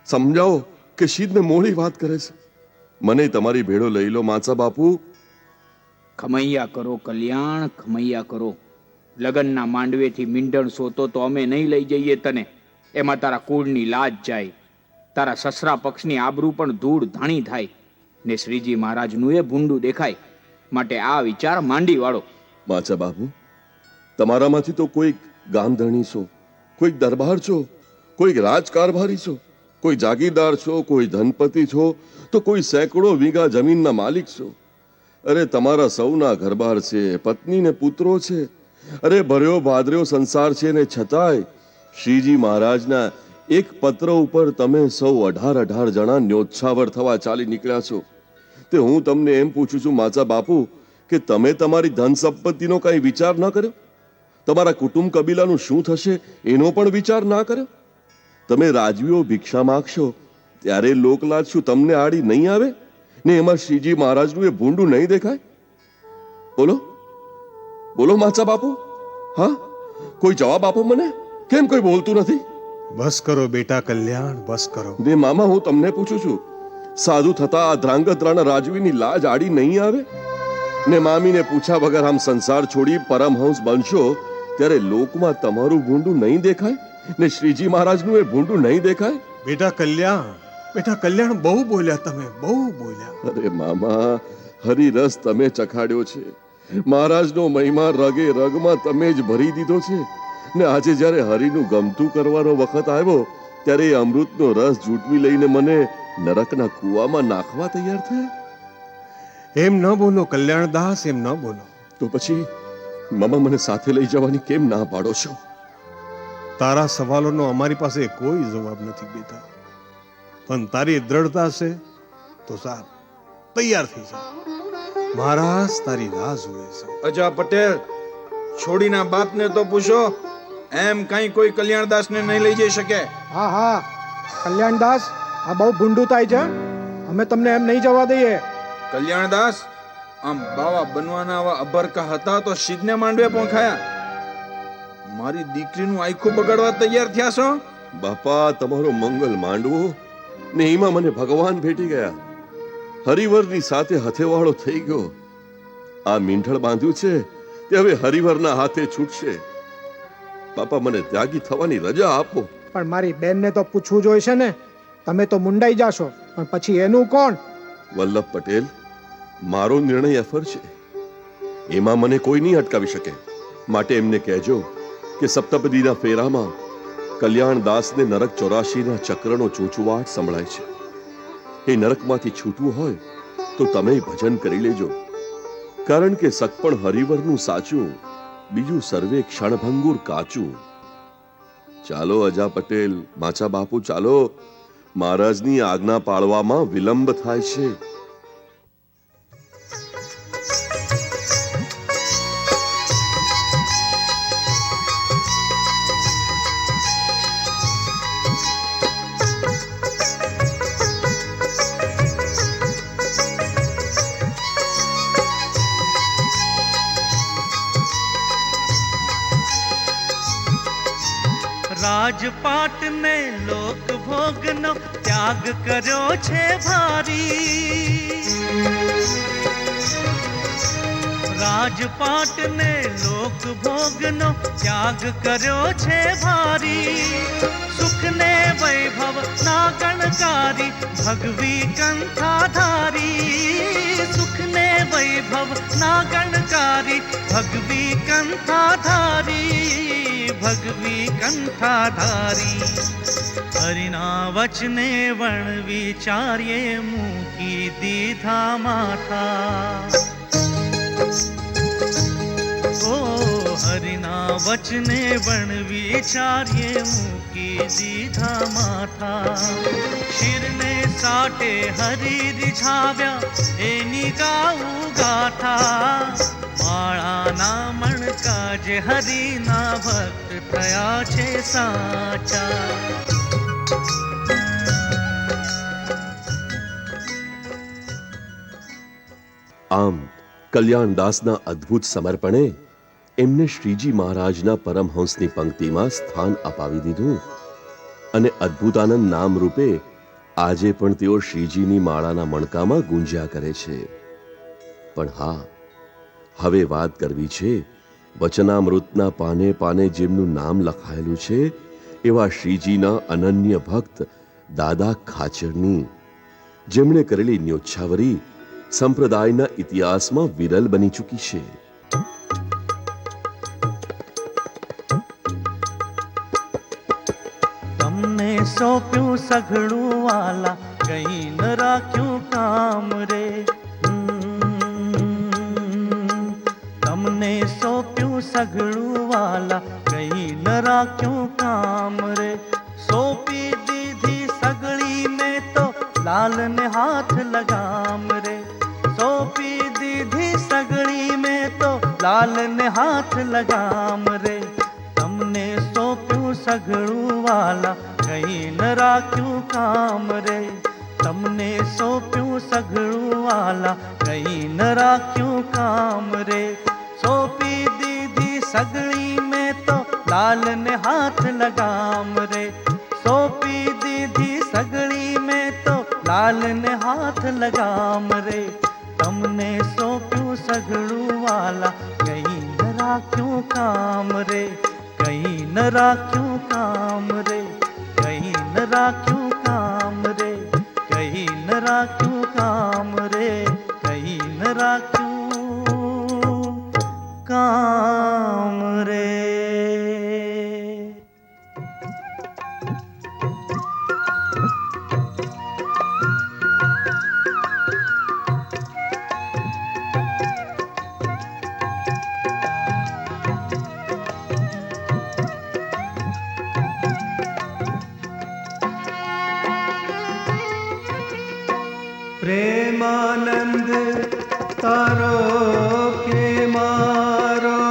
Speaker 6: સમજાવો કે શીદને મોડી વાત કરે છે. મને તમારી ભેળો લઈ લો માચા બાપુ.
Speaker 4: ખમૈયા કરો કલ્યાણ, ખમૈયા કરો. લગનના માંડવેથી મીંડણ સોતો તો અમે નહીં લઈ જઈએ તને. એમાં તારા કુળની લાજ જાય, તારા સસરા પક્ષની આબરૂ પણ ધૂળ ધાણી થાય ને શ્રીજી મહારાજનું એ ભૂંડું દેખાય. માટે આ વિચાર માંડી વાળો.
Speaker 6: માચા બાપુ, તમારામાંથી તો કોઈક ગામધણી છો, કોઈક દરબાર છો, કોઈક રાજકારભારી છો, કોઈ જાગીરદાર છો, કોઈ ધનપતિ છો, તો કોઈ સેંકડો વીઘા જમીનના માલિક છો. અરે તમારા સૌના ઘરબાર છે, પત્ની ને પુત્રો છે. અરે ભર્યો ભાદર્યો સંસાર છે ને છતાંય શ્રીજી મહારાજના એક પત્ર ઉપર તમે સૌ 18 જણા ન્યોછાવર થવા ચાલી નીકળ્યા છો. તે હું તમને એમ પૂછું છું માચા બાપુ કે તમે તમારી ધન સંપત્તિનો કઈ વિચાર ન કર્યો? તમારા કુટુંબ કબીલાનું શું થશે એનો પણ વિચાર ના કર્યો? તમે રાજવીઓ ભિક્ષા માગશો ત્યારે લોકલાજ શું તમને આડી નહીં આવે ને એમાં શ્રીજી મહારાજનું એ ભૂંડું નહીં દેખાય? બોલો બોલો માચા બાપુ. હા, કોઈ જવાબ આપો મને. કેમ કોઈ બોલતું નથી?
Speaker 3: બસ કરો બેટા કલ્યાણ, બસ કરો.
Speaker 6: ને મામા, હું તમને પૂછું છું, સાધુ થતા આ ધ્રાંગધ્રાના રાજવીની લાજ આડી નહીં આવે? ને મામીને પૂછ્યા વગર આમ સંસાર છોડી પરમહંસ બનશો ત્યારે લોકમાં તમારું ભૂંડું નહીં દેખાય ને શ્રીજી મહારાજનું એ ભૂંડું નહીં દેખાય?
Speaker 3: બેટા કલ્યાણ, બેટા કલ્યાણ, બહુ બોલ્યા તમે, બહુ બોલ્યા.
Speaker 6: અરે મામા, હરિરસ તમે ચખાડ્યો છે. મહારાજનો મહિમા રગે રગમાં તમે જ ભરી દીધો છે ને આજે જ્યારે હરિનું ગમતું કરવાનો વખત આવ્યો ત્યારે એ અમૃતનો રસ જૂટવી લઈને મને નરકના કૂવામાં નાખવા તૈયાર થયા.
Speaker 3: એમ ન બોલો કલ્યાણદાસ, એમ ન બોલો.
Speaker 6: તો પછી મામા મને સાથે લઈ જવાની કેમ ના પાડો છો?
Speaker 3: તારા સવાલોનો અમારી પાસે કોઈ જવાબ નથી બેટા, પણ તારી દ્રઢતા છે તો સારું, તૈયાર થઈ જા. મહારાજ તારી રાહ જુએ છે.
Speaker 8: અજા પટેલ, છોડીના બાપને તો પૂછો એમ કઈ કોઈ કલ્યાણદાસને નહીં લઈ જઈ શકે.
Speaker 5: હા હા કલ્યાણદાસ, આ બહુ ભૂંડું થાય છે. અમે તમને એમ નહીં જવા દઈએ.
Speaker 8: કલ્યાણદાસ, આમ બાવા બનવાના આવા અભરકા હતા તો શીદને માંડવે પહોંચાયા. મારી દીકરીનું આખું બગાડવા તૈયાર થયા છો.
Speaker 6: બાપા, તમારો મંગલ માંડવો ને એમાં મને ભગવાન ભેટી ગયા. હરિવરની સાથે હથેવાળો થઈ ગયો. આ મીંઢળ બાંધ્યું છે તે હવે હરિવરના હાથે છૂટશે. બાપા, મને ત્યાગી થવાની રજા આપો.
Speaker 5: પણ મારી બેનને તો પૂછવું જોઈશે ને. તમે તો મુંડાઈ જાશો, પણ પછી એનું કોણ?
Speaker 6: વલ્લભ પટેલ, મારો નિર્ણય અફર છે. એમાં મને કોઈ નહીં અટકાવી શકે. માટે એમને કહેજો કે સપ્તપદીના ફેરામાં કલ્યાણદાસને નરક 84ના ચક્રનો ચૂંચવાટ સંભળાય છે. એ નરકમાંથી છૂટવું હોય તો તમે ભજન કરી લેજો. કારણ કે સગપણ હરિવરનું સાચું, બીજું સર્વે ક્ષણભંગુર કાચું. ચાલો અજા પટેલ, માચા બાપુ, ચાલો. મહારાજની આજ્ઞા પાળવામાં વિલંબ થાય છે.
Speaker 2: રાજપાટ ને લોક ભોગનો ત્યાગ કર્યો છે ભારી. રાજપાટ ને લોક ભોગનો ત્યાગ કર્યો છે ભારી. સુખ ને વૈભવ ના ગણકારી ભગવી કંઠાધારી. સુખ ને વૈભવ ના ગણકારી ભગવી કંઠાધારી. ભગવી કંઠાધારી. હરિના વચને વણ વિચાર્યે મૂકી દીધા માથા. ઓ હરિના વચને વણ વિચાર્યે મૂકી દીધા માથા. શિરને સાટે હરિ રીઝાવ્યા એની ગાઉ ગાથા. માળાના મણકા જે હરિના ભક્ત થયા છે સાચા.
Speaker 6: આમ કલ્યાણદાસના અદ્ભુત સમર્પણે એમને શ્રીજી મહારાજના પરમહંસની પંક્તિમાં સ્થાન અપાવી દીધું. અને અદ્ભુતાનંદ નામ રૂપે આજે પણ તેઓ શ્રીજીની માળાના મણકામાં ગુંજ્યા કરે છે. પણ હા, હવે વાત કરવી છે વચનામૃતના પાને પાને જેમનું નામ લખાયેલું છે એવા શ્રીજીના અનન્ય ભક્ત દાદા ખાચરની, જેમણે કરેલી ન્યોચ્છાવરી સંપ્રદાયના ઇતિહાસમાં વિરલ બની ચૂકી છે.
Speaker 2: તમને સોંપ્યું સઘળું વાલા, કઈ ન રાખ્યું કામ રે. તમને સોંપ્યું સઘળું વાલા, કઈ ન રાખ્યું કામ રે. સોંપી દીધી સગળી મેં તો લાલને હાથ લગામ રે. સોંપી દીધી સગળી મેં તો લાલને હાથ લગામ રે. તમને સોંપ્યું સઘળું વાલા, કઈ ન રાખ્યું કામ રે. તમને સોંપ્યું સઘળું વાલા, કઈ ન રાખ્યું કામ રે. સોંપી દીધી સગળી મેં તો લાલને હાથ લગામ રે. સોંપી દીધી સગળી મેં તો લાલને હાથ લગામ રે. તમને સોંપ્યું સઘળું વાલા, કઈ ન રાખ્યું કામ રે. કઈ ન રાખ્યું કામ રે. કઈ ન રાખ્યું કામ રે. કઈ ન રાખ્યું કામ રે. કઈ ન રાખ્યું કામ રે.
Speaker 11: પ્રેમાનંદ તારો કે મારો,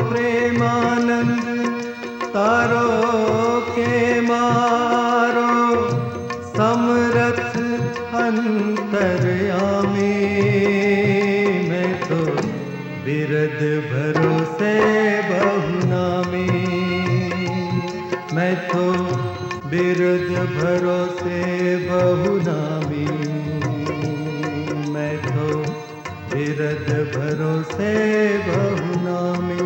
Speaker 11: પ્રેમાનંદ अंतर्यामी मैं तो बिरद भरोसे बहुनामी मैं तो बिरद भरोसे बहुनामी मैं तो बिरद भरोसे बहुनामी।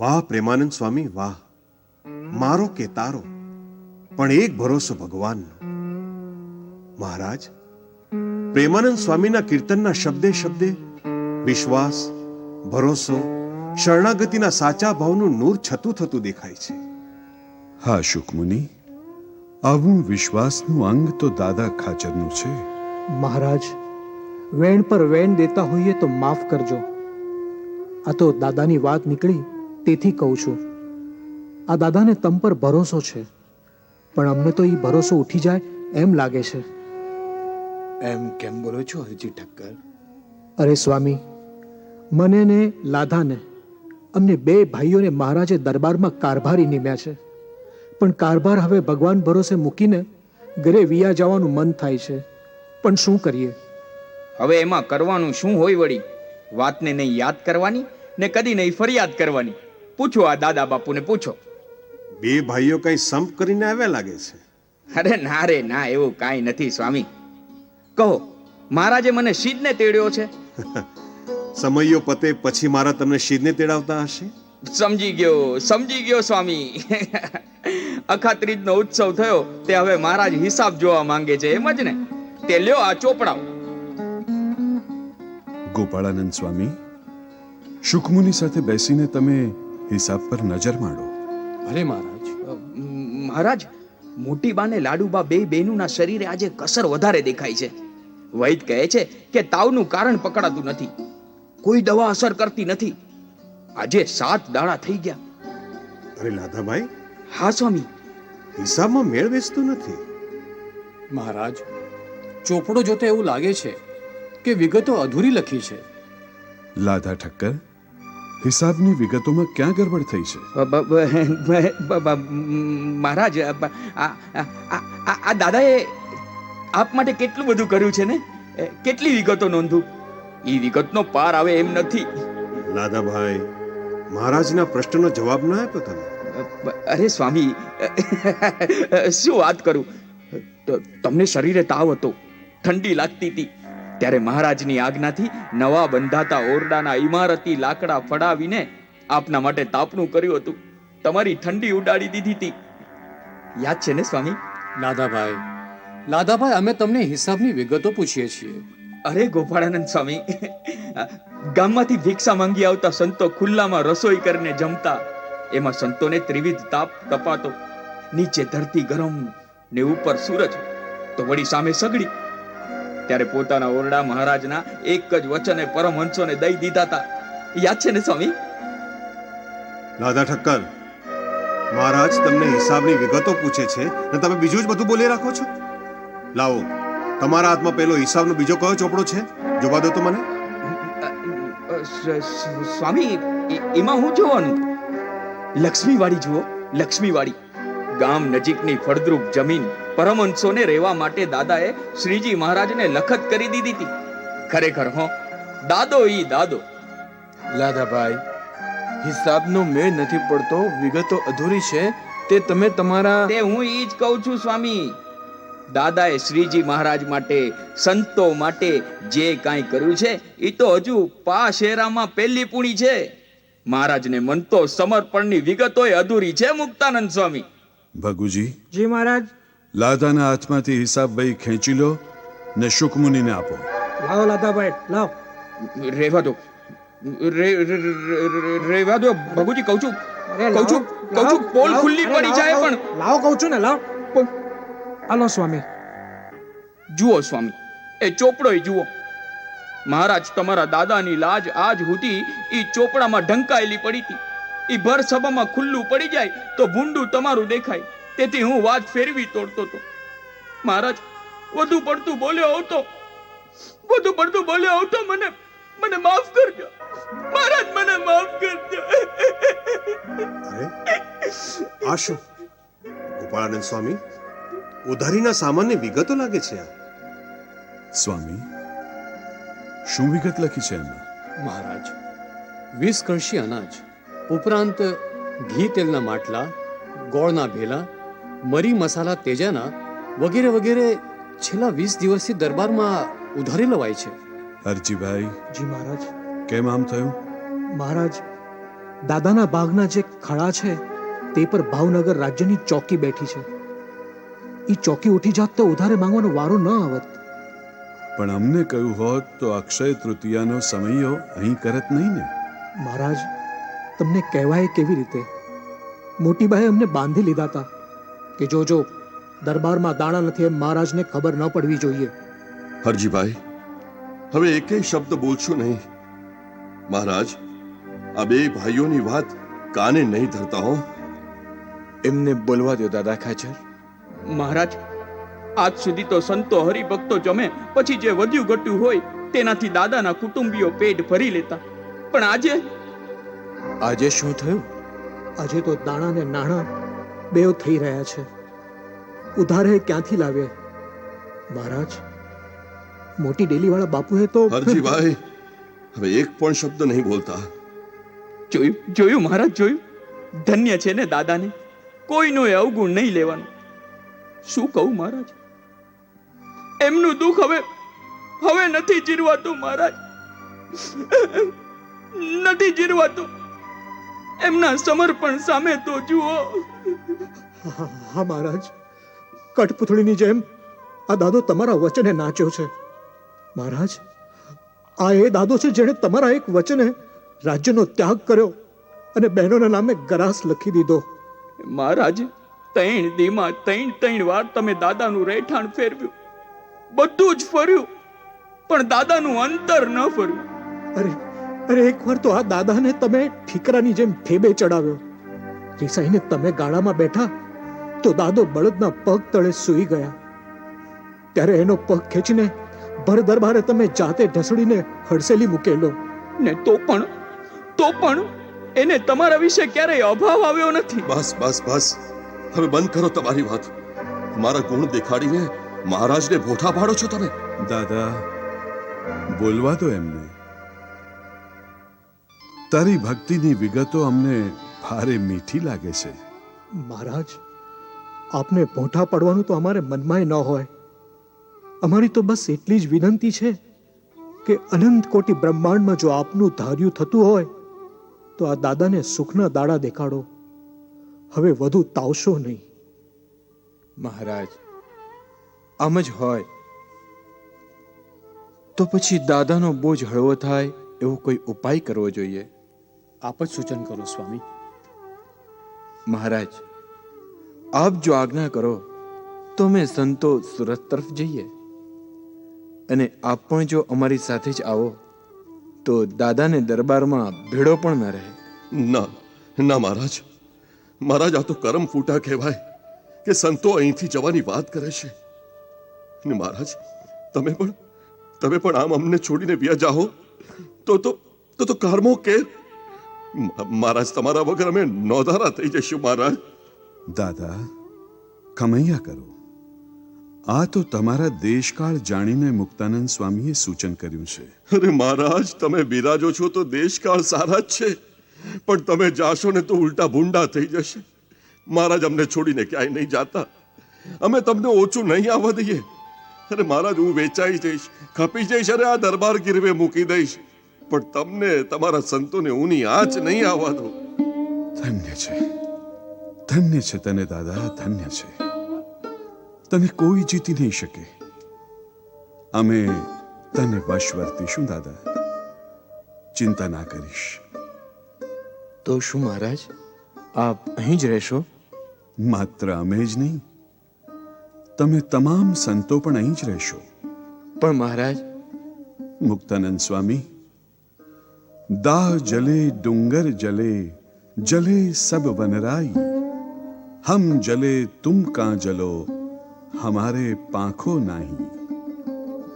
Speaker 3: વાહ પ્રેમાનંદ સ્વામી વાહ, મારો કે તારો પણ એક ભરોસો ભગવાનનો. મહારાજ, પ્રેમાનંદ સ્વામીના કીર્તનના શબ્દે શબ્દે વિશ્વાસ, ભરોસો, શરણાગતિના સાચા ભાવનું નૂર છતું થતું દેખાય છે.
Speaker 1: હા શુકમુનિ, આવું વિશ્વાસનું અંગ તો દાદા ખાચરનું છે.
Speaker 5: મહારાજ, વેણ પર વેણ દેતા હોઈએ તો માફ કરજો. આ તો દાદાની વાત નીકળી તેથી કહું છું. આ દાદાને તમ પર ભરોસો છે, પણ અમને તો એ ભરોસો ઉઠી જાય એમ લાગે છે.
Speaker 4: એમ કેમ બોલો છો હરજી ઠક્કર?
Speaker 5: અરે સ્વામી, મને ને લાધાને, અમને બે ભાઈઓને મહારાજે દરબારમાં કારભારી નિમ્યા છે. પણ કારભાર હવે ભગવાન ભરોસે મૂકીને ઘરે વિયા જવાનું મન થાય છે. પણ શું કરીએ?
Speaker 10: હવે એમાં કરવાનું શું હોય વળી? વાતને નહીં યાદ કરવાની ને કદી નહીં ફરિયાદ કરવાની. પૂછો આ દાદા બાપુને પૂછો.
Speaker 3: બે ભાઈઓ કઈ સંપ કરીને આવ્યા લાગે છે.
Speaker 10: અરે ના રે ના, એવું કાંઈ નથી સ્વામી. કહો, મહારાજે મને શીદને તેડ્યો છે?
Speaker 3: સમયો પતે પછી મારા તમને શીદને તેડાવતા હશે.
Speaker 10: સમજી ગયો સ્વામી. અખાત્રીજનો ઉત્સવ થયો તે હવે મહારાજ હિસાબ જોવા માંગે છે, એમ જ ને? તે લ્યો આ ચોપડાઓ.
Speaker 1: ગોપાળાનંદ સ્વામી, શુકમુનિ સાથે બેસીને તમે હિસાબ પર નજર માંડો.
Speaker 7: ભલે મહારાજ.
Speaker 10: મહારાજ, મોટી બા ને લાડુબા બે બેનુના શરીરે આજે કસર વધારે દેખાય છે. વૈદ કહે છે કે તાવનું કારણ પકડાતું નથી, કોઈ દવા અસર કરતી નથી. આજે 7 દાડા થઈ ગયા.
Speaker 3: અરે લાધાભાઈ.
Speaker 10: હા સ્વામી.
Speaker 3: હિસાબમાં મેળ બેસતું નથી.
Speaker 7: મહારાજ, ચોપડો જોતો એવું લાગે છે કે વિગતો અધૂરી લખી છે.
Speaker 1: લાધા ઠક્કર, હિસાબની વિગતોમાં ક્યાં ગરબડ થઈ છે?
Speaker 10: મહારાજ, આ દાદાએ આપ માટે કેટલું બધું કર્યું છે ને, કેટલી વિગતો નોંધું. એ વિગતનો પાર આવે એમ નથી.
Speaker 3: લાદાભાઈ, મહારાજના પ્રશ્નનો જવાબ ના આપ્યો તમે.
Speaker 10: અરે સ્વામી, શું વાત કરું. તમને શરીરે તાવ હતો, ઠંડી લાગતી હતી, ત્યારે મહારાજની આજ્ઞાથી નવા બંધાતા ઓરડાના ઇમારતી લાકડા ફડાવીને આપના માટે તાપણું કર્યું હતું. તમારી ઠંડી ઉડાડી દીધી હતી. યાદ છે ને સ્વામી?
Speaker 7: લાદાભાઈ, અમે તમને હિસાબની વિગતો પૂછીએ છીએ.
Speaker 10: અરે ગોપાળાનંદ સ્વામી, ગામમાંથી ભિક્ષા માંગી આવતા સંતો ખુલ્લામાં રસોઈ કરીને જમતા. એમાં સંતોને ત્રિવિધ તાપ તપાતો. નીચે ધરતી ગરમ ને ઉપર સૂરજ, તો વળી સામે સગડી. ત્યારે પોતાના ઓરડા મહારાજના એક જ વચને પરમહંસોને દઈ દીધા હતા. યાદ છે ને સ્વામી?
Speaker 3: લાધા ઠક્કર, મહારાજ તમને હિસાબની વિગતો પૂછે છે અને તમે બીજું જ બધું બોલી રાખો છો. લાવો, તમારા હાથમાં પેલો હિસાબનો બીજો કયો ચોપડો છે? જોવા દો તો મને.
Speaker 10: સ્વામી, એમાં હું જોવાનું? લક્ષ્મીવાડી જુઓ, લક્ષ્મીવાડી. ગામ નજીકની ફળદ્રુપ જમીન પરમહંસોને રહેવા માટે દાદાએ શ્રીજી મહારાજને લખત કરી દીધી હતી. ખરેખર હો, દાદો ઈ દાદો.
Speaker 8: લાધાભાઈ, હિસાબનો મેળ નથી પડતો, વિગતો અધૂરી છે, તે તમે તમારા...
Speaker 10: તે હું ઈ જ કહું છું સ્વામી. દાદાએ શ્રીજી મહારાજ માટે, સંતો માટે જે કાંઈ કર્યું છે એ તો હજુ શેરામાં પહેલી પૂણી છે. મહારાજને મનતો સમર્પણની વિગતોય અધૂરી છે મુક્તાનંદ સ્વામી.
Speaker 1: ભગુજી.
Speaker 5: જી મહારાજ.
Speaker 1: લાધાના હાથમાંથી હિસાબ વહી ખેંચી લો ને શુકમુનિને આપો.
Speaker 5: લાવો લાધાભાઈ, લાવો.
Speaker 10: રહેવા દો, રહેવા દો ભગુજી, કહું છું પોલ ખુલ્લી પડી જાય. પણ
Speaker 5: લાવો કહું છું ને, લાવો. હાલો સ્વામી.
Speaker 10: જુઓ સ્વામી, એ ચોપડો જુઓ. મહારાજ તમારા દાદાની લાજ આજ સુધી ઈ ચોપડામાં ઢંકાયેલી પડી હતી. ઈ ભર સભામાં ખુલ્લું પડી જાય તો ભૂંડું તમારું દેખાય. તેથી હું વાત ફેરવી તોડતો હતો. મહારાજ, વધુ પડતું બોલ્યો હોતો મને માફ કરજો. મહારાજ, મને માફ કરજો.
Speaker 3: અરે આ શું ગોપાળાનંદ સ્વામી, ઉધારીના સામાનની વિગતો લાગે છે આ.
Speaker 1: સ્વામી, શું વિગત લખી છે એમાં?
Speaker 7: મહારાજ, 20 કળશી અનાજ ઉપરાંત ઘી તેલના માટલા, ગોળના ભેલા, મરી મસાલા તેજાના વગેરે વગેરે છેલ્લા 20 દિવસથી દરબારમાં ઉધારી લવાય છે.
Speaker 1: હરજીભાઈ,
Speaker 5: જી મહારાજ.
Speaker 1: કેમ આમ થયું?
Speaker 5: મહારાજ, દાદાના બાગના જે ખડા છે તે પર ભાવનગર રાજ્યની ચોકી બેઠી છે. ઈ ચોકી ઉઠી જાત તો ઉધારે માંગવાનો વારો ન આવત.
Speaker 1: પણ અમને કહ્યું હોત તો અક્ષય તૃતીયાનો સમયો અહીં કરત નહીં ને?
Speaker 5: મહારાજ, તમને કહેવાય કેવી રીતે? મોટીબાએ અમને બાંધી લીધા હતા કે જો દરબારમાં દાણા નથી એમ મહારાજને ખબર ન પડવી જોઈએ.
Speaker 6: હરજીભાઈ, હવે એકેય શબ્દ બોલશો નહીં. મહારાજ, આ બે ભાઈઓની વાત કાને નહીં ધરતા હો.
Speaker 8: એમને બોલવા દો દાદા ખાચર.
Speaker 10: મહારાજ, આજ સુધી તો સંતો હરિભક્તો જમે પછી જે વધ્યું ઘટ્યું હોય તેનાથી દાદાના કુટુંબીઓ પેટ ભરી લેતા, પણ
Speaker 8: આજે શું થયું?
Speaker 5: આજે તો દાણા ને નાણાં બેવ થઈ રહ્યા છે. ઉધારે ક્યાંથી લાવે? મહારાજ, મોટી ડેલીવાળા બાપુએ તો...
Speaker 6: હરજીભાઈ, હવે એક પણ શબ્દ નહીં બોલતા.
Speaker 10: જોયું મહારાજ, જોયું. ધન્ય છે ને દાદાને, કોઈનો એ અવગુણ નહીં લેવાનું. શું કહું મહારાજ, એમનું દુઃખ હવે નથી જીરવાતું મહારાજ, નથી જીરવાતું. એમના સમર્પણ સામે તો જુઓ.
Speaker 5: હા મહારાજ, કઠપુતળીની જેમ આ દાદો તમારા વચને નાચ્યો છે. મહારાજ, આ એ દાદો છે જેણે તમારા એક વચને રાજ્યનો ત્યાગ કર્યો અને બહેનોના નામે ગરાસ લખી દીધો.
Speaker 10: મહારાજ, 3 દીમાં 3 વાર તમે દાદાનું રહેઠાણ ફેરવ્યું, બધું જ ફર્યું, પણ દાદાનું અંતર ન ફર્યું.
Speaker 5: અરે એકવાર તો આ દાદાને તમે ઠીકરાની જેમ ઠેબે ચડાવ્યો. રિસાઈને તમે ગાડામાં બેઠા તો દાદો બળદના પગ તળે સૂઈ ગયા. ત્યારે એનો પગ ખેંચીને ભર દરબારે તમે જાતે ઢસડીને હડસેલી મૂકેલો.
Speaker 10: ને તો પણ એને તમારા વિશે ક્યારેય અભાવ આવ્યો નથી.
Speaker 6: બસ બસ બસ, હવે બંધ કરો તમારી વાત. મારા ગુણ દેખાડીને મહારાજને ભોઠા પાડો છો તમે.
Speaker 1: દાદા, બોલવા દો એમને. તારી ભક્તિની વિગતો અમને ભારે મીઠી લાગે છે.
Speaker 5: મહારાજ, આપને ભોંઠા પડવાનું તો અમારે મનમાંય ન હોય. અમારી તો બસ એટલી જ વિનંતી છે કે અનંત કોટી બ્રહ્માંડમાં જો આપનું ધાર્યું થતું હોય તો આ દાદાને સુખના દાડા દેખાડો. હવે વધુ તાવશો નહીં.
Speaker 8: મહારાજ, આમ જ હોય તો પછી દાદાનો બોજ હળવો થાય એવો કોઈ ઉપાય કરવો જોઈએ.
Speaker 7: આપ જ સૂચન કરો સ્વામી.
Speaker 8: મહારાજ, આપ જો આજ્ઞા કરો તો અમે સંતો સુરત તરફ જઈએ, અને આપ પણ જો અમારી સાથે જ આવો તો દાદાને દરબારમાં ભેળો પણ ન રહે.
Speaker 6: ના ના મહારાજ, મહારાજ, આ તો કરમ ફૂટા કહેવાય કે સંતો અહીંથી જવાની વાત કરે છે. ને મહારાજ, તમે પણ આમ અમને છોડીને વ્યા જાઓ તો કારમો કે મહારાજ, તમારા વગર અમે નોધારા થઈ જશું. મહારાજ,
Speaker 1: દાદા, ખમૈયા કરો. આ તો તમારા દેશકાળ જાણીને મુક્તાનંદ સ્વામીએ સૂચન કર્યું છે.
Speaker 6: અરે મહારાજ, તમે બિરાજો છો તો દેશકાળ સારા જ છે, પણ તમે જાશો ને તો ઉલટા ભૂંડા થઈ જશે. મહારાજ, અમને છોડીને ક્યાંય નહીં જાતા. અમે તમને ઓછું નહીં આવવા દઈએ. અરે મહારાજ, હું વેચાઈ જઈશ, ખપી જઈશ, અરે આ દરબાર ગીરવે મૂકી દઈશ, પણ તમને, તમારા સંતોને ઊની આંચ નહીં આવવા દો.
Speaker 1: ધન્ય છે તને દાદા, ધન્ય છે. તને કોઈ જીતી નહીં શકે. અમે તને વશ વર્તીશું દાદા, ચિંતા ના કરીશ.
Speaker 8: તો શું મહારાજ, આપ અહીં જ રહેશો?
Speaker 1: માત્ર અમે જ નહીં, તમે તમામ સંતો પણ અહીં જ રહેશો.
Speaker 8: પણ મહારાજ,
Speaker 1: મુક્તાનંદ સ્વામી, દાહ જલે ડુંગર જલે, જલે સબ વનરાઈ, હમ જલે તુમ કાં જલો, હમારે પાંખો નાહી.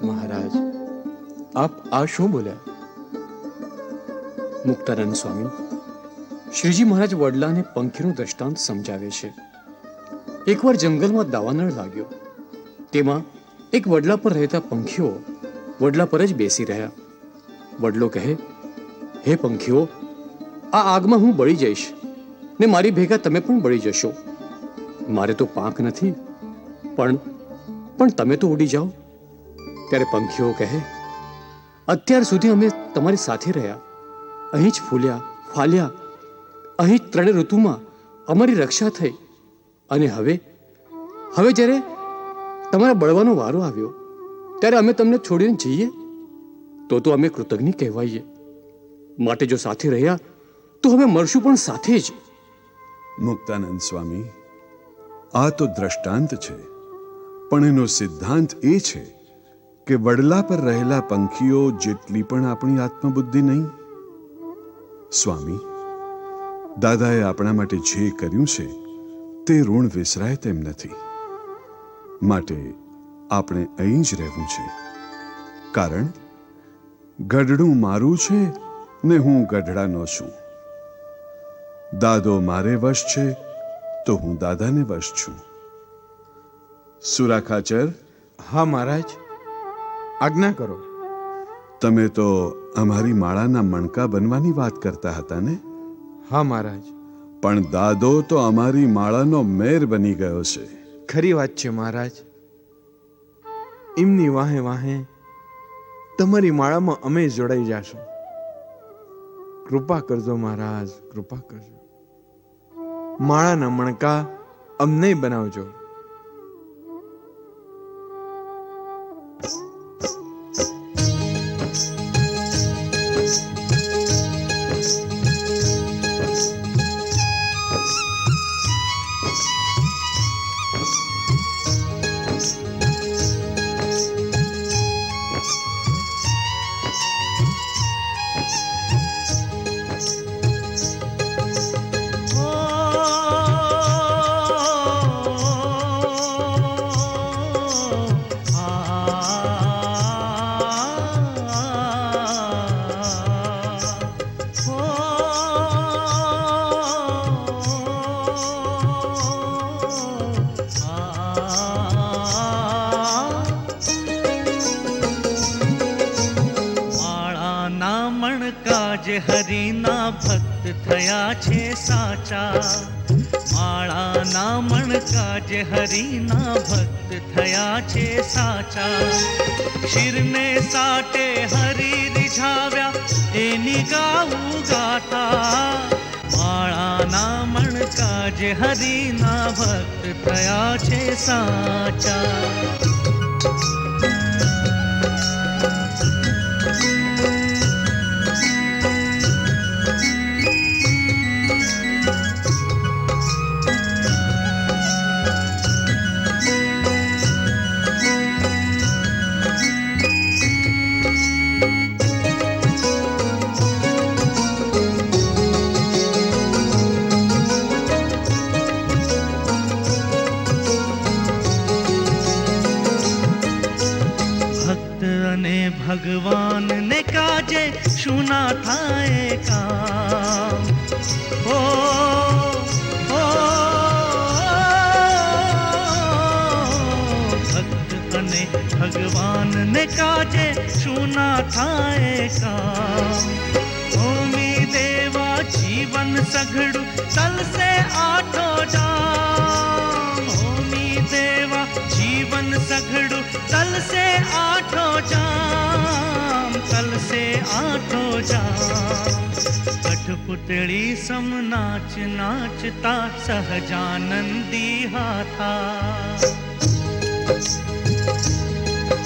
Speaker 8: મહારાજ, આપ આ શું બોલ્યા?
Speaker 7: મુક્તાનંદ સ્વામી, શ્રીજી મહારાજ વડલાને પંખીનું દ્રષ્ટાંત સમજાવે છે. એકવાર જંગલમાં દાવાનળ લાગ્યો. તેમાં એક વડલા પર રહેતા પંખીઓ વડલા પર જ બેસી રહ્યા. વડલો કહે, હે પંખીઓ, આ આગમાં હું બળી જઈશ ને મારી ભેગા તમે પણ બળી જશો. મારે તો પાંખ નથી, પણ તમે તો ઉડી જાઓ. ત્યારે પંખીઓ કહે, અત્યાર સુધી અમે તમારી સાથે રહ્યા, અહીં જ ફૂલ્યા ફાલ્યા, અહીં જ ત્રણે ઋતુમાં અમારી રક્ષા થઈ, અને હવે જ્યારે તમારા બળવાનો વારો આવ્યો ત્યારે અમે તમને છોડીને જઈએ તો અમે કૃતજ્ઞ કહેવાઈએ. માટે જો સાથે રહ્યા તો હવે મરશું પણ સાથે જ.
Speaker 1: મુક્તાનંદ સ્વામી, આ તો દ્રષ્ટાંત છે, પણ એનો સિદ્ધાંત એ છે કે વડલા પર રહેલા પંખીઓ જેટલી પણ આપણી આત્મબુદ્ધિ નહીં. સ્વામી, દાદાએ આપણા માટે જે કર્યું છે તે ઋણ વિસરાય તેમ નથી. માટે આપણે અહીં જ રહેવું છે. કારણ ગઢડું મારું છે ને હું ગઢડાનો છું. દાદો મારે વશ છે તો હું દાદાને વશ છું. સુરાખાચર.
Speaker 8: હા મહારાજ, આજ્ઞા કરો.
Speaker 1: તમે તો અમારી માળાના મણકા બનવાની વાત કરતા હતા ને?
Speaker 8: હા મહારાજ.
Speaker 1: પણ દાદો તો અમારી માળાનો મેર બની ગયો છે.
Speaker 8: ખરી વાત છે મહારાજ. એમની વાહે વાહે તમારી માળામાં અમે જોડાઈ જાશું. કૃપા કરજો મહારાજ, કૃપા કરજો. માળાના મણકા અમને બનાવજો.
Speaker 2: હરિના ભક્ત થયા છે સાચા. માળાના મણકા જે હરિના ભક્ત થયા છે સાચા. શિરને સાટે હરી રીઝાવ્યા એની ગાવું ગાતા. માળાના મણકા જે હરિના ભક્ત થયા છે સાચા. ભગવાન ને કાજે શું ના થાય કામ. ઓ ભક્ત અને ભગવાન ને કાજે શું ના થાય કામ. હોમી દેવા જીવન સઘળું તલસે આઠો જામ. હોમી દેવા જીવન સઘળું તલસે આઠો જામ. તલસે આઠો જામ. કઠપુતળી સમ નાચ નાચતા સહજાનંદી હાથા.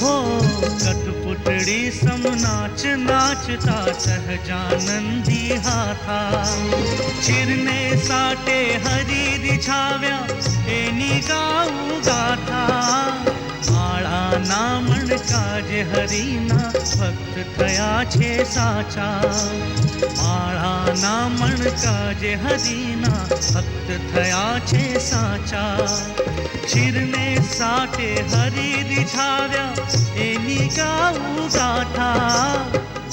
Speaker 2: હો કઠપુતળી સમ નાચ નાચતા સહજાનંદી હાથા. ચિરને સાટે હરી રીઝાવ્યા એની ગાવું ગાથા. માળાના મણકા જે હરિના ભક્ત થયા છે સાચા. માળાના મણકા જે હરિના ભક્ત થયા છે સાચા. શિરને સાટે હરી રીઝાવ્યા એની ગાવું ગાથા.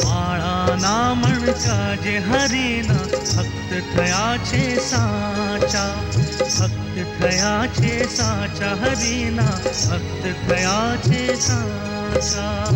Speaker 2: માળાના મણકા જે હરિના ભક્ત થયા છે સાચા. ભક્ત થયા છે સાચા હરિના, ભક્ત થયા છે સાચા.